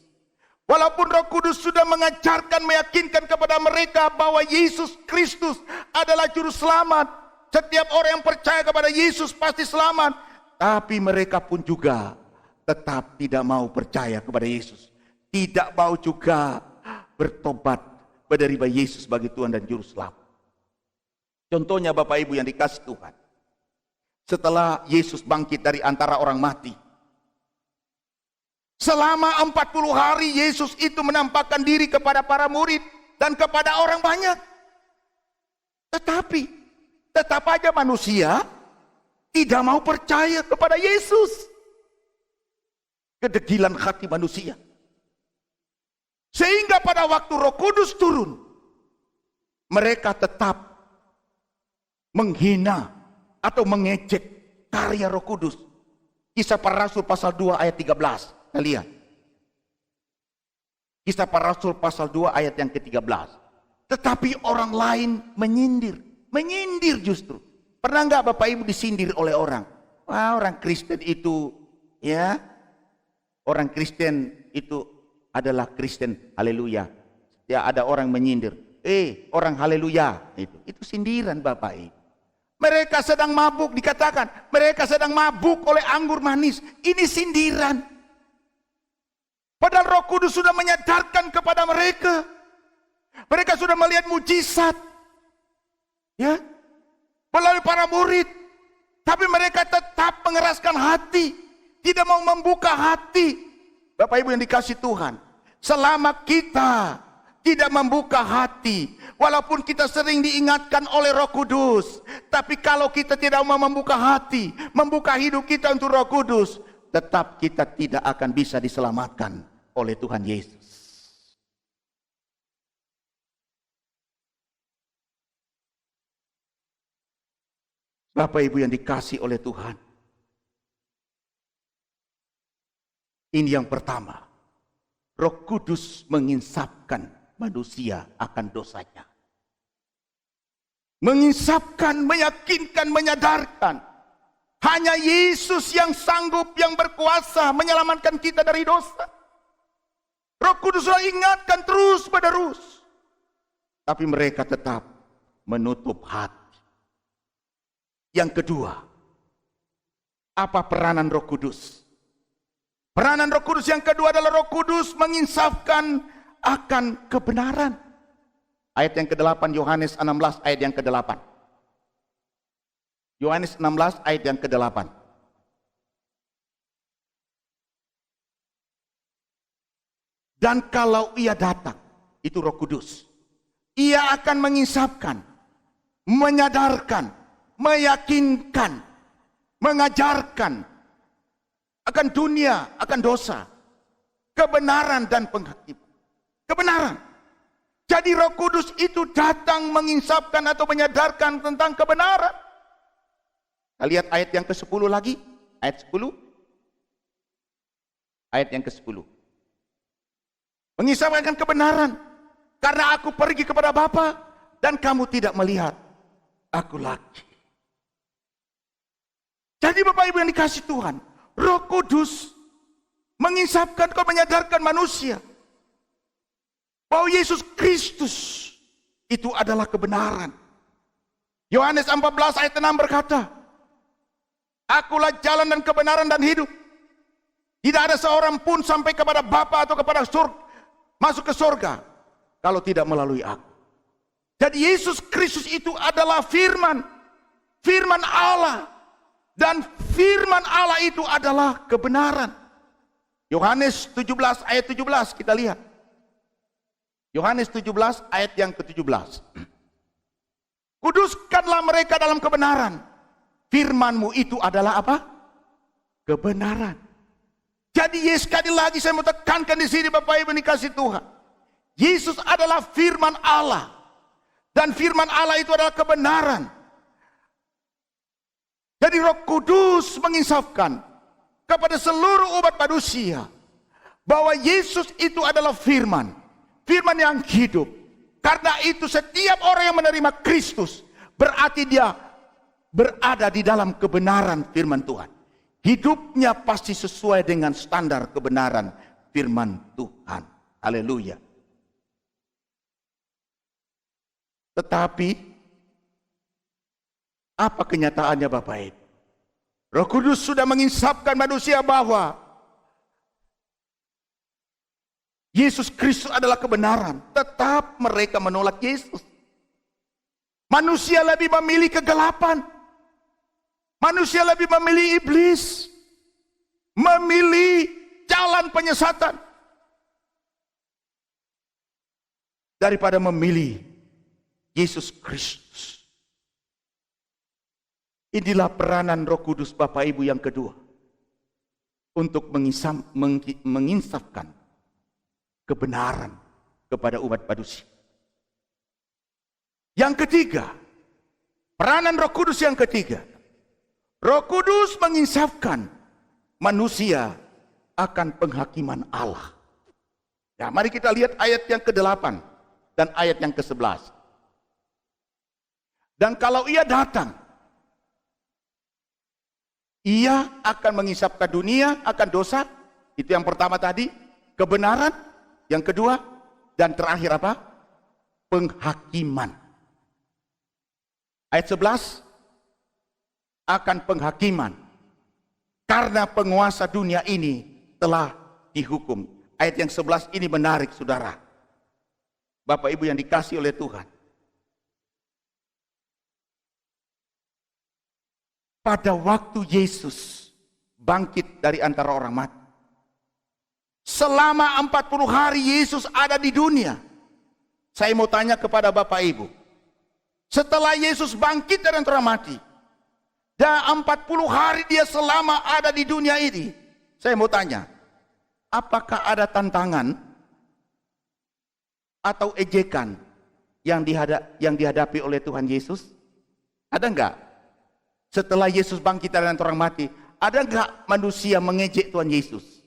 B: Walaupun Roh Kudus sudah mengajarkan, meyakinkan kepada mereka bahwa Yesus Kristus adalah juru selamat. Setiap orang yang percaya kepada Yesus pasti selamat. Tapi mereka pun juga tetap tidak mau percaya kepada Yesus. Tidak mau juga bertobat, menerima Yesus sebagai Tuhan dan Juru Selamat. Contohnya Bapak Ibu yang dikasih Tuhan. Setelah Yesus bangkit dari antara orang mati. Selama 40 hari Yesus itu menampakkan diri kepada para murid dan kepada orang banyak. Tetapi tetap aja manusia tidak mau percaya kepada Yesus. Kedegilan hati manusia. Sehingga pada waktu Roh Kudus turun, mereka tetap menghina atau mengejek karya Roh Kudus. Kisah Para Rasul pasal 2 ayat 13. Kita lihat. Kisah Para Rasul pasal 2 ayat yang ke-13. Tetapi orang lain menyindir. Menyindir justru. Pernah enggak Bapak Ibu disindir oleh orang? Wah, orang Kristen itu, ya, orang Kristen itu adalah Kristen, haleluya. Ya, ada orang menyindir, orang haleluya, itu sindiran Bapak Ibu. Mereka sedang mabuk, dikatakan mereka sedang mabuk oleh anggur manis. Ini sindiran. Padahal Roh Kudus sudah menyadarkan kepada mereka. Mereka sudah melihat mujizat, ya, melalui para murid. Tapi mereka tetap mengeraskan hati, tidak mau membuka hati. Bapak Ibu yang dikasih Tuhan, selama kita tidak membuka hati, walaupun kita sering diingatkan oleh Roh Kudus, tapi kalau kita tidak mau membuka hati, membuka hidup kita untuk Roh Kudus, tetap kita tidak akan bisa diselamatkan oleh Tuhan Yesus. Bapak Ibu yang dikasih oleh Tuhan, ini yang pertama, Roh Kudus menginsapkan manusia akan dosanya. Menginsapkan, meyakinkan, menyadarkan. Hanya Yesus yang sanggup, yang berkuasa menyelamatkan kita dari dosa. Roh Kudus sudah ingatkan terus menerus. Tapi mereka tetap menutup hati. Yang kedua, apa peranan Roh Kudus? Peranan Roh Kudus yang kedua adalah Roh Kudus menginsafkan akan kebenaran. Ayat yang ke-8 Yohanes 16 ayat yang ke-8. Yohanes 16 ayat yang ke-8. Dan kalau ia datang, itu Roh Kudus, ia akan menginsafkan, menyadarkan, meyakinkan, mengajarkan akan dunia, akan dosa, kebenaran dan penghakiman. Kebenaran. Jadi Roh Kudus itu datang menginsafkan atau menyadarkan tentang kebenaran. Kita lihat ayat yang ke-10 lagi. Ayat 10. Ayat yang ke-10. Menginsafkan kebenaran. Karena aku pergi kepada Bapa dan kamu tidak melihat aku lagi. Jadi Bapak Ibu yang dikasih Tuhan, Roh Kudus menginsafkan atau menyadarkan manusia bahwa Yesus Kristus itu adalah kebenaran. Yohanes 14 ayat 6 berkata, akulah jalan dan kebenaran dan hidup. Tidak ada seorang pun sampai kepada Bapa atau kepada surga, masuk ke surga kalau tidak melalui aku. Jadi Yesus Kristus itu adalah firman, firman Allah. Dan firman Allah itu adalah kebenaran. Yohanes 17 ayat 17 kita lihat. Yohanes 17 ayat yang ke-17. Kuduskanlah mereka dalam kebenaran. Firman-Mu itu adalah apa? Kebenaran. Jadi sekali lagi saya mau tekankan di sini Bapak Ibu dikasih Tuhan. Yesus adalah firman Allah. Dan firman Allah itu adalah kebenaran. Jadi Roh Kudus menginsafkan kepada seluruh umat manusia bahwa Yesus itu adalah firman. Firman yang hidup. Karena itu setiap orang yang menerima Kristus berarti dia berada di dalam kebenaran firman Tuhan. hidupnya pasti sesuai dengan standar kebenaran firman Tuhan. Haleluya. Tetapi apa kenyataannya Bapak Ibu? Roh Kudus sudah menginsapkan manusia bahwa Yesus Kristus adalah kebenaran. Tetap mereka menolak Yesus. Manusia lebih memilih kegelapan. Manusia lebih memilih iblis. Memilih jalan penyesatan. Daripada memilih Yesus Kristus. Inilah peranan Roh Kudus Bapak Ibu yang kedua. Untuk menginsafkan kebenaran kepada umat manusia. Yang ketiga, peranan Roh Kudus yang ketiga. Roh Kudus menginsafkan manusia akan penghakiman Allah. Ya, mari kita lihat ayat yang ke-8 dan ayat yang ke-11. Dan kalau ia datang, ia akan mengisapkan dunia akan dosa. Itu yang pertama tadi, kebenaran. Yang kedua, dan terakhir apa? Penghakiman. Ayat 11, akan penghakiman. Karena penguasa dunia ini telah dihukum. Ayat yang 11 ini menarik saudara. Bapak Ibu yang dikasihi oleh Tuhan. Pada waktu Yesus bangkit dari antara orang mati. Selama 40 hari Yesus ada di dunia. Saya mau tanya kepada Bapak Ibu. Setelah Yesus bangkit dari antara mati. Dan 40 hari dia selama ada di dunia ini. Saya mau tanya. Apakah ada tantangan atau ejekan yang dihadapi oleh Tuhan Yesus? Ada enggak? Setelah Yesus bangkit dari antara orang mati, ada enggak manusia mengejek Tuhan Yesus?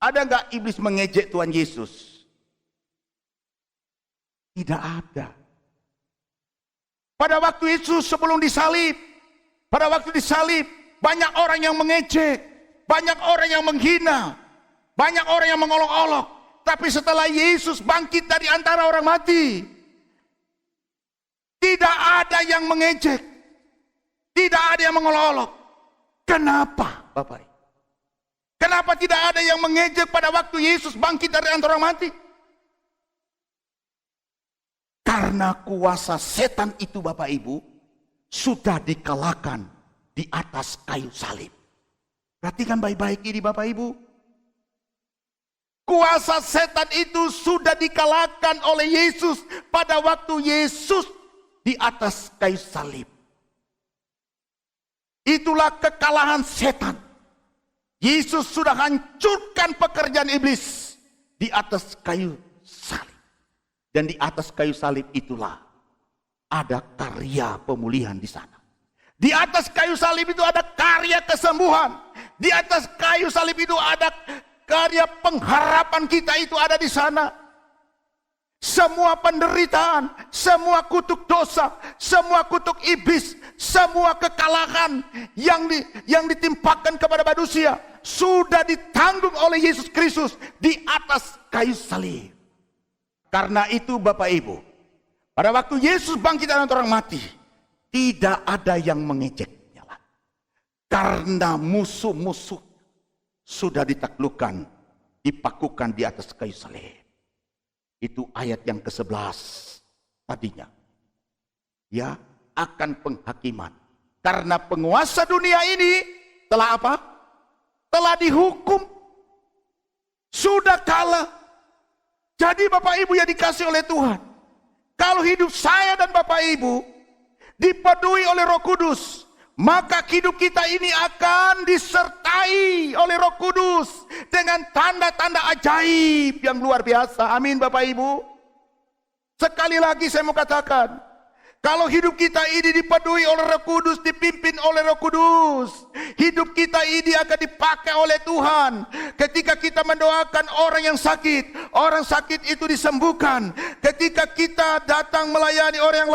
B: Ada enggak iblis mengejek Tuhan Yesus? Tidak ada. Pada waktu Yesus sebelum disalib, pada waktu disalib, banyak orang yang mengejek, banyak orang yang menghina, banyak orang yang mengolok-olok. Tapi setelah Yesus bangkit dari antara orang mati, tidak ada yang mengejek. Tidak ada yang mengolok-olok. Kenapa, Bapak? Kenapa tidak ada yang mengejek pada waktu Yesus bangkit dari antara orang mati? Karena kuasa setan itu, Bapak Ibu, sudah dikalahkan di atas kayu salib. Perhatikan baik-baik ini, Bapak Ibu. Kuasa setan itu sudah dikalahkan oleh Yesus pada waktu Yesus di atas kayu salib. Itulah kekalahan setan. Yesus sudah hancurkan pekerjaan iblis di atas kayu salib. Dan di atas kayu salib itulah ada karya pemulihan di sana. Di atas kayu salib itu ada karya kesembuhan. Di atas kayu salib itu ada karya pengharapan kita itu ada di sana. Semua penderitaan, semua kutuk dosa, semua kutuk iblis, semua kekalahan yang ditimpakan kepada manusia sudah ditanggung oleh Yesus Kristus di atas kayu salib. Karena itu Bapak Ibu, pada waktu Yesus bangkit dari antara orang mati, tidak ada yang mengejeknya lagi. Karena musuh-musuh sudah ditaklukkan, dipakukan di atas kayu salib. Itu ayat yang ke-11 tadinya. Ya, akan penghakiman. Karena penguasa dunia ini telah apa? Telah dihukum. Sudah kalah. Jadi Bapak Ibu yang dikasihi oleh Tuhan, kalau hidup saya dan Bapak Ibu dipenuhi oleh Roh Kudus, maka hidup kita ini akan disertai oleh Roh Kudus dengan tanda-tanda ajaib yang luar biasa. Amin Bapak Ibu. Sekali lagi saya mau katakan, kalau hidup kita ini dipenuhi oleh Roh Kudus, dipimpin oleh Roh Kudus, hidup kita ini akan dipakai oleh Tuhan. Ketika kita mendoakan orang yang sakit, orang sakit itu disembuhkan. Ketika kita datang melayani orang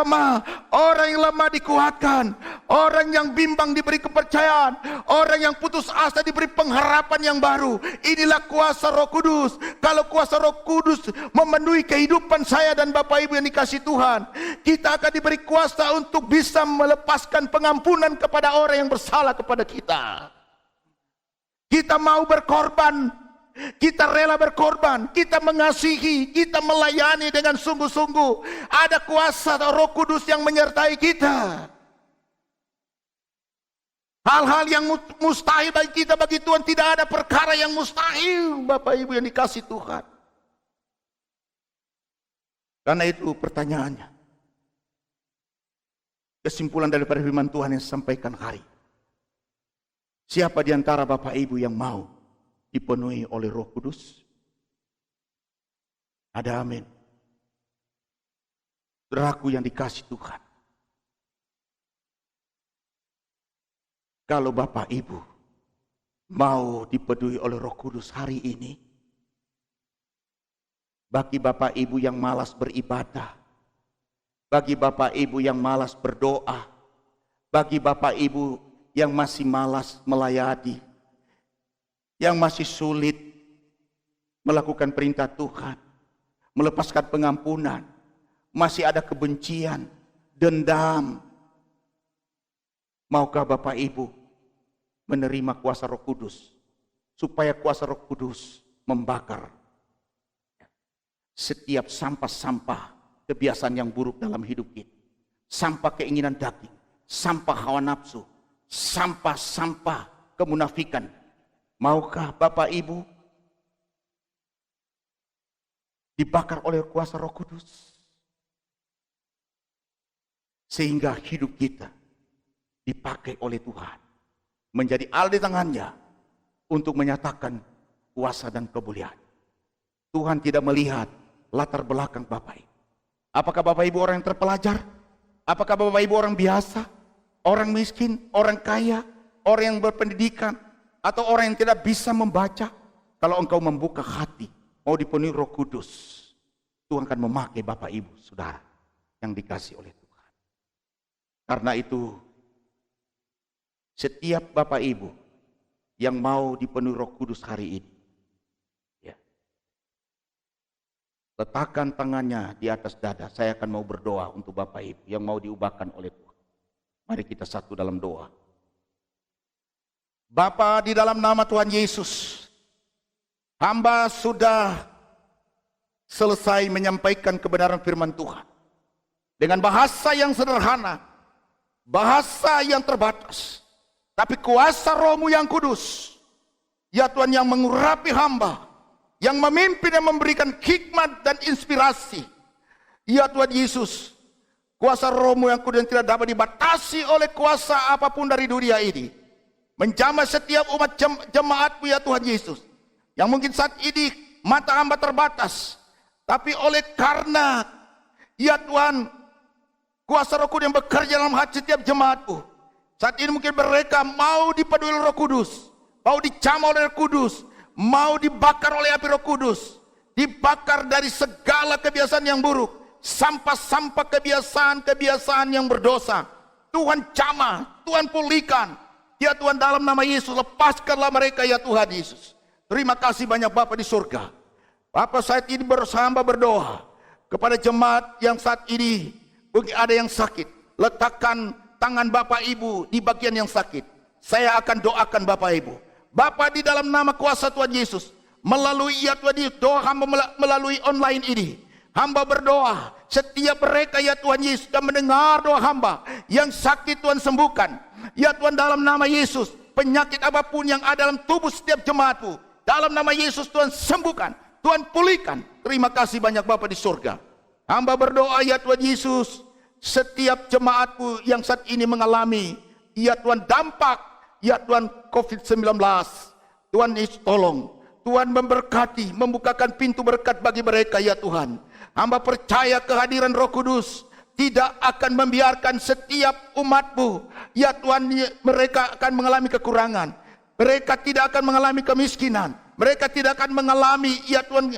B: yang lemah dikuatkan. Orang yang bimbang diberi kepercayaan. Orang yang putus asa diberi pengharapan yang baru. Inilah kuasa Roh Kudus. Kalau kuasa Roh Kudus memenuhi kehidupan saya dan Bapak Ibu yang dikasihi Tuhan, kita akan diberi kuasa untuk bisa melepaskan pengampunan kepada orang yang bersalah kepada kita. Kita mau berkorban, kita rela berkorban, kita mengasihi, kita melayani dengan sungguh-sungguh. Ada kuasa Roh Kudus yang menyertai kita. Hal-hal yang mustahil bagi kita, bagi Tuhan tidak ada perkara yang mustahil, Bapak Ibu yang dikasihi Tuhan. Karena itu pertanyaannya, kesimpulan daripada firman Tuhan yang disampaikan hari, siapa di antara Bapak Ibu yang mau dipenuhi oleh Roh Kudus? Ada amin. Saudaraku yang dikasihi Tuhan, kalau Bapak Ibu mau dipenuhi oleh Roh Kudus hari ini, bagi Bapak Ibu yang malas beribadah, bagi Bapak Ibu yang malas berdoa, bagi Bapak Ibu yang masih malas melayani, yang masih sulit melakukan perintah Tuhan, melepaskan pengampunan, masih ada kebencian, dendam, maukah Bapak Ibu menerima kuasa Roh Kudus, supaya kuasa Roh Kudus membakar setiap sampah-sampah kebiasaan yang buruk dalam hidup kita, sampah keinginan daging, sampah hawa nafsu, sampah-sampah kemunafikan. Maukah Bapak Ibu dibakar oleh kuasa Roh Kudus, sehingga hidup kita dipakai oleh Tuhan, menjadi alat di tangannya untuk menyatakan kuasa dan kemuliaan. Tuhan tidak melihat latar belakang Bapak Ibu. Apakah Bapak Ibu orang yang terpelajar? Apakah Bapak Ibu orang biasa? Orang miskin? Orang kaya? Orang yang berpendidikan? Atau orang yang tidak bisa membaca? Kalau engkau membuka hati, mau dipenuhi Roh Kudus, Tuhan akan memakai Bapak Ibu, saudara, yang dikasih oleh Tuhan. Karena itu, setiap Bapak Ibu yang mau dipenuhi Roh Kudus hari ini, ya, letakkan tangannya di atas dada. Saya akan mau berdoa untuk Bapak Ibu yang mau diubahkan oleh Tuhan. Mari kita satu dalam doa. Bapa, di dalam nama Tuhan Yesus, hamba sudah selesai menyampaikan kebenaran firman Tuhan dengan bahasa yang sederhana, bahasa yang terbatas. Tapi kuasa Roh-Mu yang kudus, ya Tuhan, yang mengurapi hamba, yang memimpin dan memberikan hikmat dan inspirasi. Ya Tuhan Yesus, kuasa Roh-Mu yang kudus yang tidak dapat dibatasi oleh kuasa apapun dari dunia ini, menjamah setiap umat jemaat-Mu ya Tuhan Yesus, yang mungkin saat ini mata hamba terbatas, tapi oleh karena ya Tuhan, kuasa Roh Kudus yang bekerja dalam hati setiap jemaat-Mu, saat ini mungkin mereka mau dipenuhi oleh Roh Kudus, mau dicamah oleh Roh Kudus, mau dibakar oleh api Roh Kudus, dibakar dari segala kebiasaan yang buruk, sampah-sampah kebiasaan-kebiasaan yang berdosa. Tuhan jamah, Tuhan pulihkan. Ya Tuhan, dalam nama Yesus, lepaskanlah mereka ya Tuhan Yesus. Terima kasih banyak Bapa di surga. Bapa, saat ini bersama berdoa kepada jemaat yang saat ini mungkin ada yang sakit. Letakkan tangan Bapak Ibu di bagian yang sakit. Saya akan doakan Bapak Ibu. Bapak, di dalam nama kuasa Tuhan Yesus, melalui ya Tuhan Yesus, doa hamba melalui online ini, hamba berdoa setiap mereka ya Tuhan Yesus dan mendengar doa hamba yang sakit, Tuhan sembuhkan. Ya Tuhan, dalam nama Yesus, penyakit apapun yang ada dalam tubuh setiap jemaat-Mu, dalam nama Yesus Tuhan sembuhkan, Tuhan pulihkan. Terima kasih banyak Bapa di surga. Hamba berdoa ya Tuhan Yesus, setiap jemaat-Mu yang saat ini mengalami ya Tuhan dampak ya Tuhan COVID-19, Tuhan Yesus tolong, Tuhan memberkati, membukakan pintu berkat bagi mereka ya Tuhan. Hamba percaya kehadiran Roh Kudus tidak akan membiarkan setiap umat-Mu ya Tuhan, mereka akan mengalami kekurangan, mereka tidak akan mengalami kemiskinan, mereka tidak akan mengalami ya Tuhan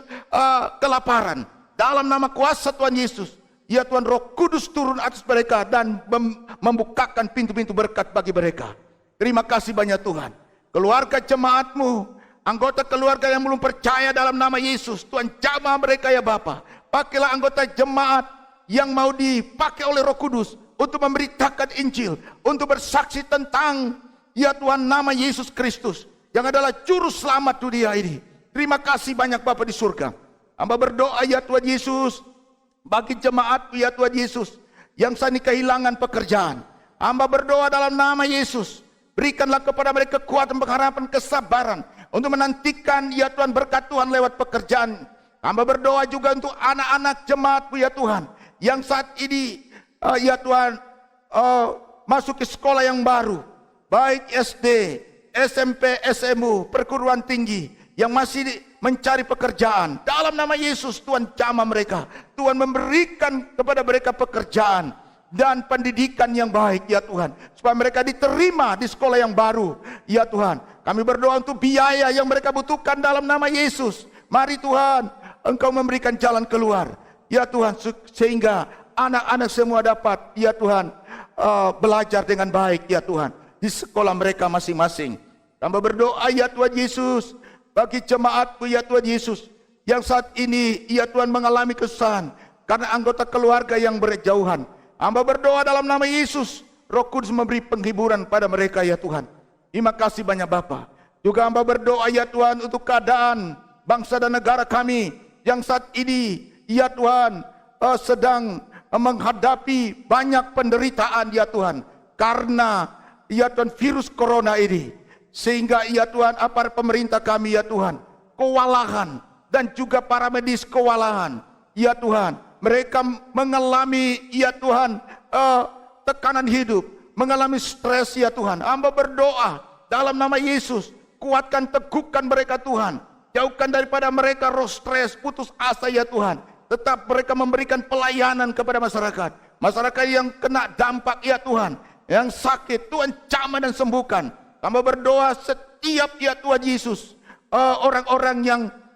B: kelaparan. Dalam nama kuasa Tuhan Yesus, Ya Tuhan, Roh Kudus turun atas mereka dan membukakan pintu-pintu berkat bagi mereka. Terima kasih banyak Tuhan. Keluarga jemaat-Mu, anggota keluarga yang belum percaya dalam nama Yesus, Tuhan jamah mereka ya Bapa. Pakailah anggota jemaat yang mau dipakai oleh Roh Kudus untuk memberitakan Injil, untuk bersaksi tentang ya Tuhan nama Yesus Kristus yang adalah juru selamat dunia ini. Terima kasih banyak Bapa di surga. Hamba berdoa ya Tuhan Yesus, bagi jemaat ya Tuhan Yesus yang saat ini kehilangan pekerjaan. Hamba berdoa dalam nama Yesus, berikanlah kepada mereka kekuatan, pengharapan, kesabaran untuk menantikan ya Tuhan berkat Tuhan lewat pekerjaan. Hamba berdoa juga untuk anak-anak jemaat ya Tuhan yang saat ini ya Tuhan masuk ke sekolah yang baru, baik SD, SMP, SMU, perguruan tinggi, yang masih mencari pekerjaan. Dalam nama Yesus Tuhan jamah mereka. Tuhan memberikan kepada mereka pekerjaan dan pendidikan yang baik ya Tuhan, supaya mereka diterima di sekolah yang baru ya Tuhan. Kami berdoa untuk biaya yang mereka butuhkan dalam nama Yesus. Mari Tuhan, Engkau memberikan jalan keluar ya Tuhan, sehingga anak-anak semua dapat ya Tuhan belajar dengan baik ya Tuhan di sekolah mereka masing-masing. Hamba berdoa ya Tuhan Yesus, bagi jemaat-Mu ya Tuhan Yesus yang saat ini ya Tuhan mengalami kesusahan karena anggota keluarga yang berjauhan. Hamba berdoa dalam nama Yesus, Roh Kudus memberi penghiburan pada mereka ya Tuhan. Terima kasih banyak Bapa. Juga hamba berdoa ya Tuhan untuk keadaan bangsa dan negara kami yang saat ini ya Tuhan sedang menghadapi banyak penderitaan ya Tuhan, karena ya Tuhan virus corona ini, sehingga ya Tuhan aparat pemerintah kami ya Tuhan kewalahan, dan juga para medis kewalahan ya Tuhan. Mereka mengalami ya Tuhan tekanan hidup, mengalami stres ya Tuhan. Hamba berdoa dalam nama Yesus, kuatkan, teguhkan mereka Tuhan. Jauhkan daripada mereka roh stres, putus asa ya Tuhan. Tetap mereka memberikan pelayanan kepada masyarakat. Masyarakat yang kena dampak ya Tuhan, yang sakit Tuhan jamah dan sembuhkan. Hamba berdoa setiap ya Tuhan Yesus, orang-orang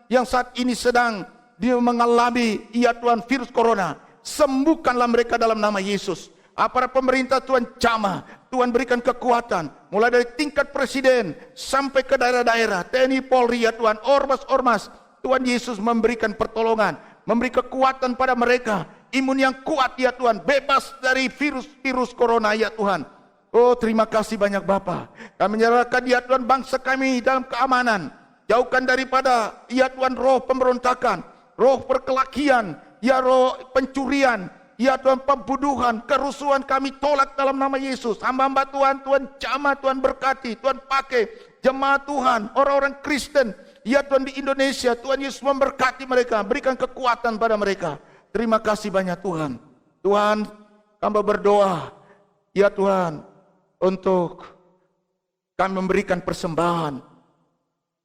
B: yang saat ini sedang mengalami ya Tuhan virus corona, sembuhkanlah mereka dalam nama Yesus. Aparat pemerintah Tuhan jamah, Tuhan berikan kekuatan, mulai dari tingkat presiden sampai ke daerah-daerah, TNI, Polri ya Tuhan, ormas-ormas. Tuhan Yesus memberikan pertolongan, memberi kekuatan pada mereka, imun yang kuat ya Tuhan, bebas dari virus corona ya Tuhan. Oh terima kasih banyak Bapa. Kami menyerahkan ya Tuhan bangsa kami dalam keamanan. Jauhkan daripada ya Tuhan roh pemberontakan, roh perkelahian, ya roh pencurian, ya Tuhan pembunuhan, kerusuhan kami tolak dalam nama Yesus. Hamba-hamba Tuhan, Tuhan jamah, Tuhan berkati, Tuhan pakai jemaat Tuhan, orang-orang Kristen ya Tuhan di Indonesia. Tuhan Yesus memberkati mereka, berikan kekuatan pada mereka. Terima kasih banyak Tuhan. Tuhan, hamba berdoa ya Tuhan untuk kami memberikan persembahan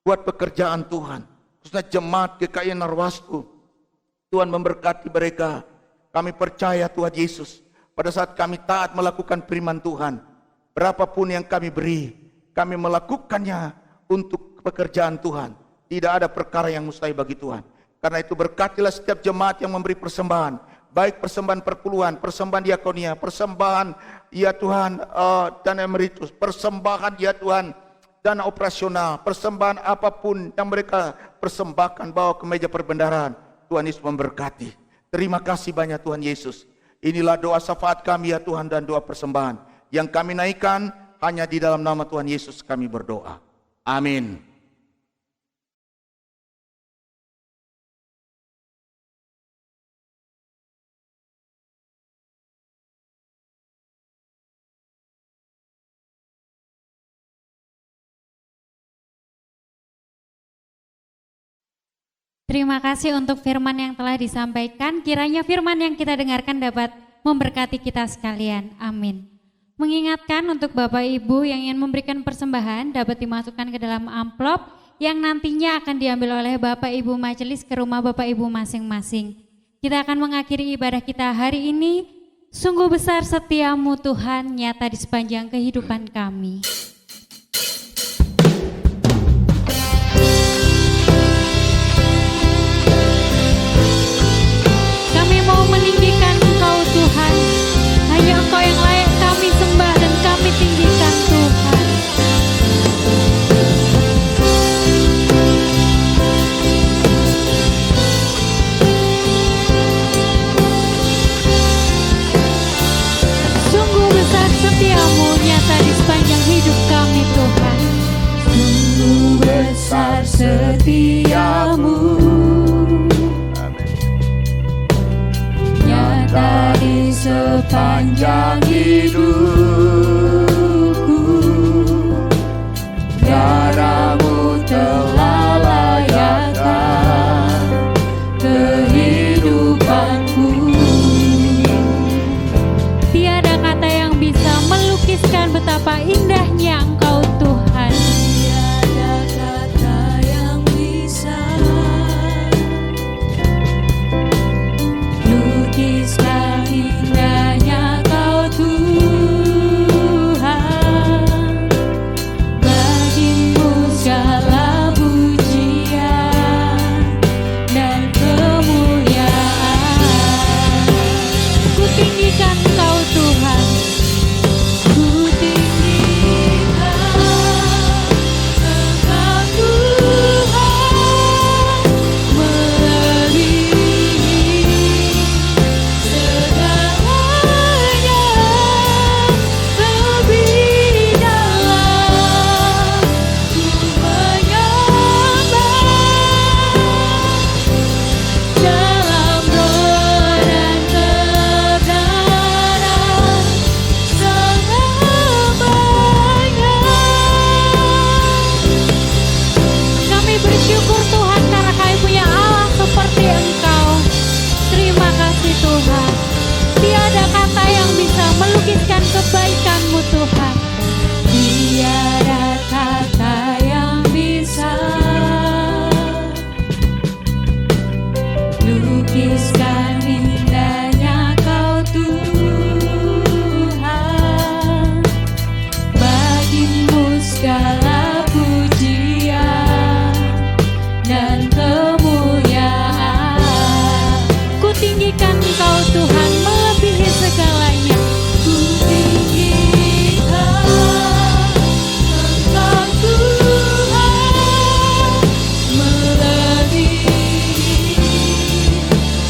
B: buat pekerjaan Tuhan, khususnya jemaat GKI Narwasku. Tuhan memberkati mereka. Kami percaya Tuhan Yesus, pada saat kami taat melakukan firman Tuhan, berapapun yang kami beri, kami melakukannya untuk pekerjaan Tuhan. Tidak ada perkara yang mustahil bagi Tuhan. Karena itu berkatilah setiap jemaat yang memberi persembahan, baik persembahan perpuluhan, persembahan diakonia, persembahan ya Tuhan dana emeritus, persembahan ya Tuhan dana operasional, persembahan apapun yang mereka persembahkan bawa ke meja perbendaharaan. Tuhan Yesus memberkati. Terima kasih banyak Tuhan Yesus. Inilah doa syafaat kami ya Tuhan, dan doa persembahan yang kami naikkan hanya di dalam nama Tuhan Yesus kami berdoa. Amin.
A: Terima kasih untuk firman yang telah disampaikan. Kiranya firman yang kita dengarkan dapat memberkati kita sekalian. Amin. Mengingatkan untuk Bapak Ibu yang ingin memberikan persembahan dapat dimasukkan ke dalam amplop yang nantinya akan diambil oleh Bapak Ibu majelis ke rumah Bapak Ibu masing-masing. Kita akan mengakhiri ibadah kita hari ini. Sungguh besar setiamu Tuhan, nyata di sepanjang kehidupan kami. Kami mau meninggikan setiamu nyata di sepanjang hidupku. Darahmu telah layakkan kehidupanku. Tiada kata yang bisa melukiskan betapa indahnya Engkau Tuhan. Tiada kata yang bisa lukiskan indahnya Kau Tuhan. Bagimu segala pujian dan kemuliaan. Ku tinggikan Kau Tuhan. Ku tinggikan Engkau Tuhan, melebihi segalanya, lebih dalam ku menyembah. Dalam roh dan kebenaran selamanya. Kami bersyukur Tuhan karena kami punya Allah seperti Engkau. Terima kasih Tuhan. Tiada kata yang bisa melukiskan kebaikan-Mu Tuhan. Tiada kata yang bisa lukiskan indahnya Kau Tuhan. Bagimu segala pujian dan kemuliaan. Ku tinggikan Kau Tuhan melebihi segalanya. Ku tinggikan Engkau Tuhan, melebihi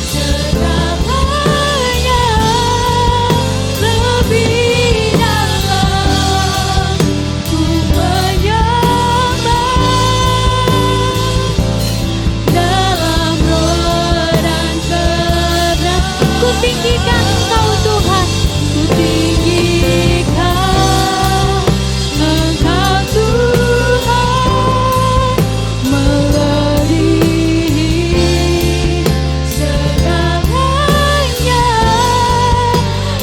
A: segalanya, lebih dalam ku menyembah. Dalam roh dan kebenaran ku tinggikan Engkau Tuhan. Ku tinggikan Engkau Tuhan, melebihi segalanya,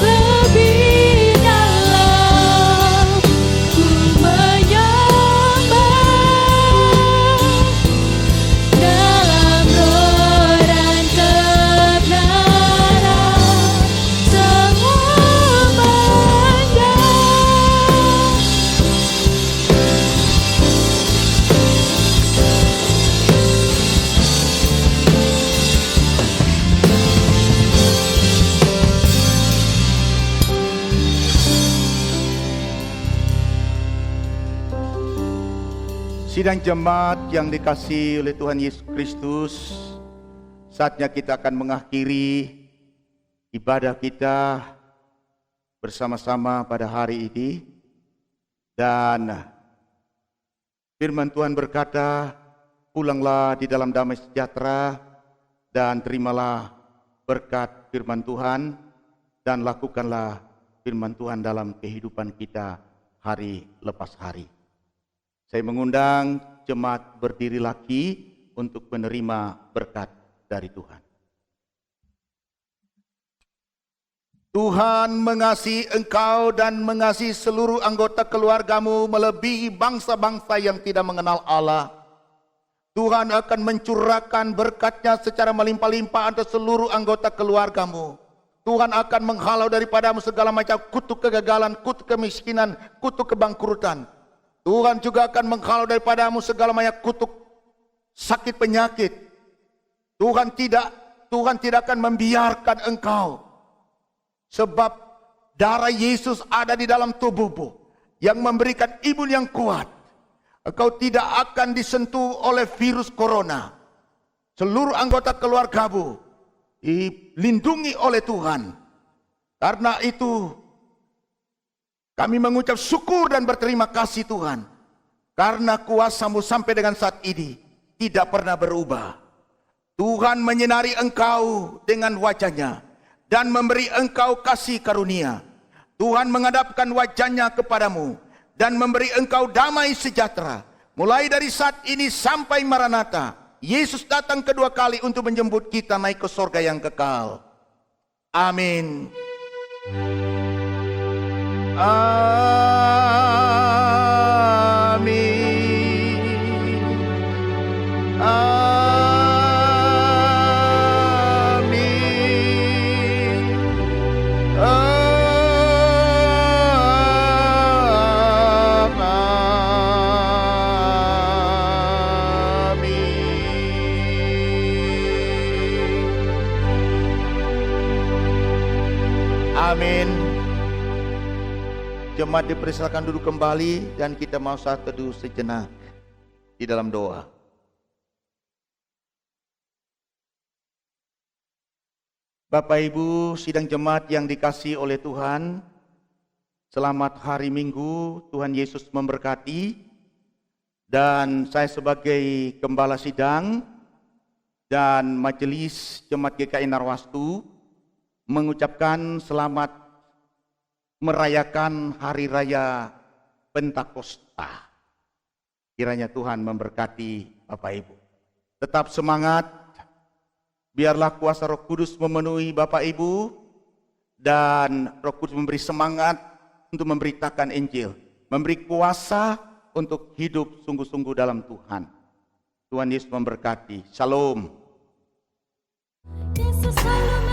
A: lebih dalam ku menyembah. Dalam roh dan kebenaran selamanya.
B: Sidang jemaat yang dikasihi oleh Tuhan Yesus Kristus, saatnya kita akan mengakhiri ibadah kita bersama-sama pada hari ini. Dan firman Tuhan berkata, pulanglah di dalam damai sejahtera dan terimalah berkat firman Tuhan dan lakukanlah firman Tuhan dalam kehidupan kita hari lepas hari. Saya mengundang jemaat berdiri lagi untuk menerima berkat dari Tuhan. Tuhan mengasihi engkau dan mengasihi seluruh anggota keluargamu melebihi bangsa-bangsa yang tidak mengenal Allah. Tuhan akan mencurahkan berkat-Nya secara melimpah-limpah atas seluruh anggota keluargamu. Tuhan akan menghalau daripadamu segala macam kutuk kegagalan, kutuk kemiskinan, kutuk kebangkrutan. Tuhan juga akan menghalau daripadamu segala macam kutuk sakit penyakit. Tuhan tidak akan membiarkan engkau, sebab darah Yesus ada di dalam tubuhmu yang memberikan imun yang kuat. Engkau tidak akan disentuh oleh virus corona. Seluruh anggota keluargamu dilindungi oleh Tuhan. Karena itu kami mengucap syukur dan berterima kasih Tuhan, karena kuasa-Mu sampai dengan saat ini tidak pernah berubah. Tuhan menyinari engkau dengan wajah-Nya dan memberi engkau kasih karunia. Tuhan menghadapkan wajah-Nya kepadamu dan memberi engkau damai sejahtera. Mulai dari saat ini sampai Maranatha, Yesus datang kedua kali untuk menjemput kita naik ke sorga yang kekal. Amin. Amin. Amin. Amin. Jemaat dipersilakan duduk kembali dan kita mau saat teduh sejenak di dalam doa. Bapak Ibu sidang jemaat yang dikasihi oleh Tuhan, selamat hari Minggu, Tuhan Yesus memberkati. Dan saya sebagai gembala sidang dan majelis Jemaat GKI Narwastu mengucapkan selamat merayakan Hari Raya Pentakosta. Kiranya Tuhan memberkati Bapak Ibu. Tetap semangat, biarlah kuasa Roh Kudus memenuhi Bapak Ibu, dan Roh Kudus memberi semangat untuk memberitakan Injil, memberi kuasa untuk hidup sungguh-sungguh dalam Tuhan. Tuhan Yesus memberkati. Shalom.
C: Yesus selalu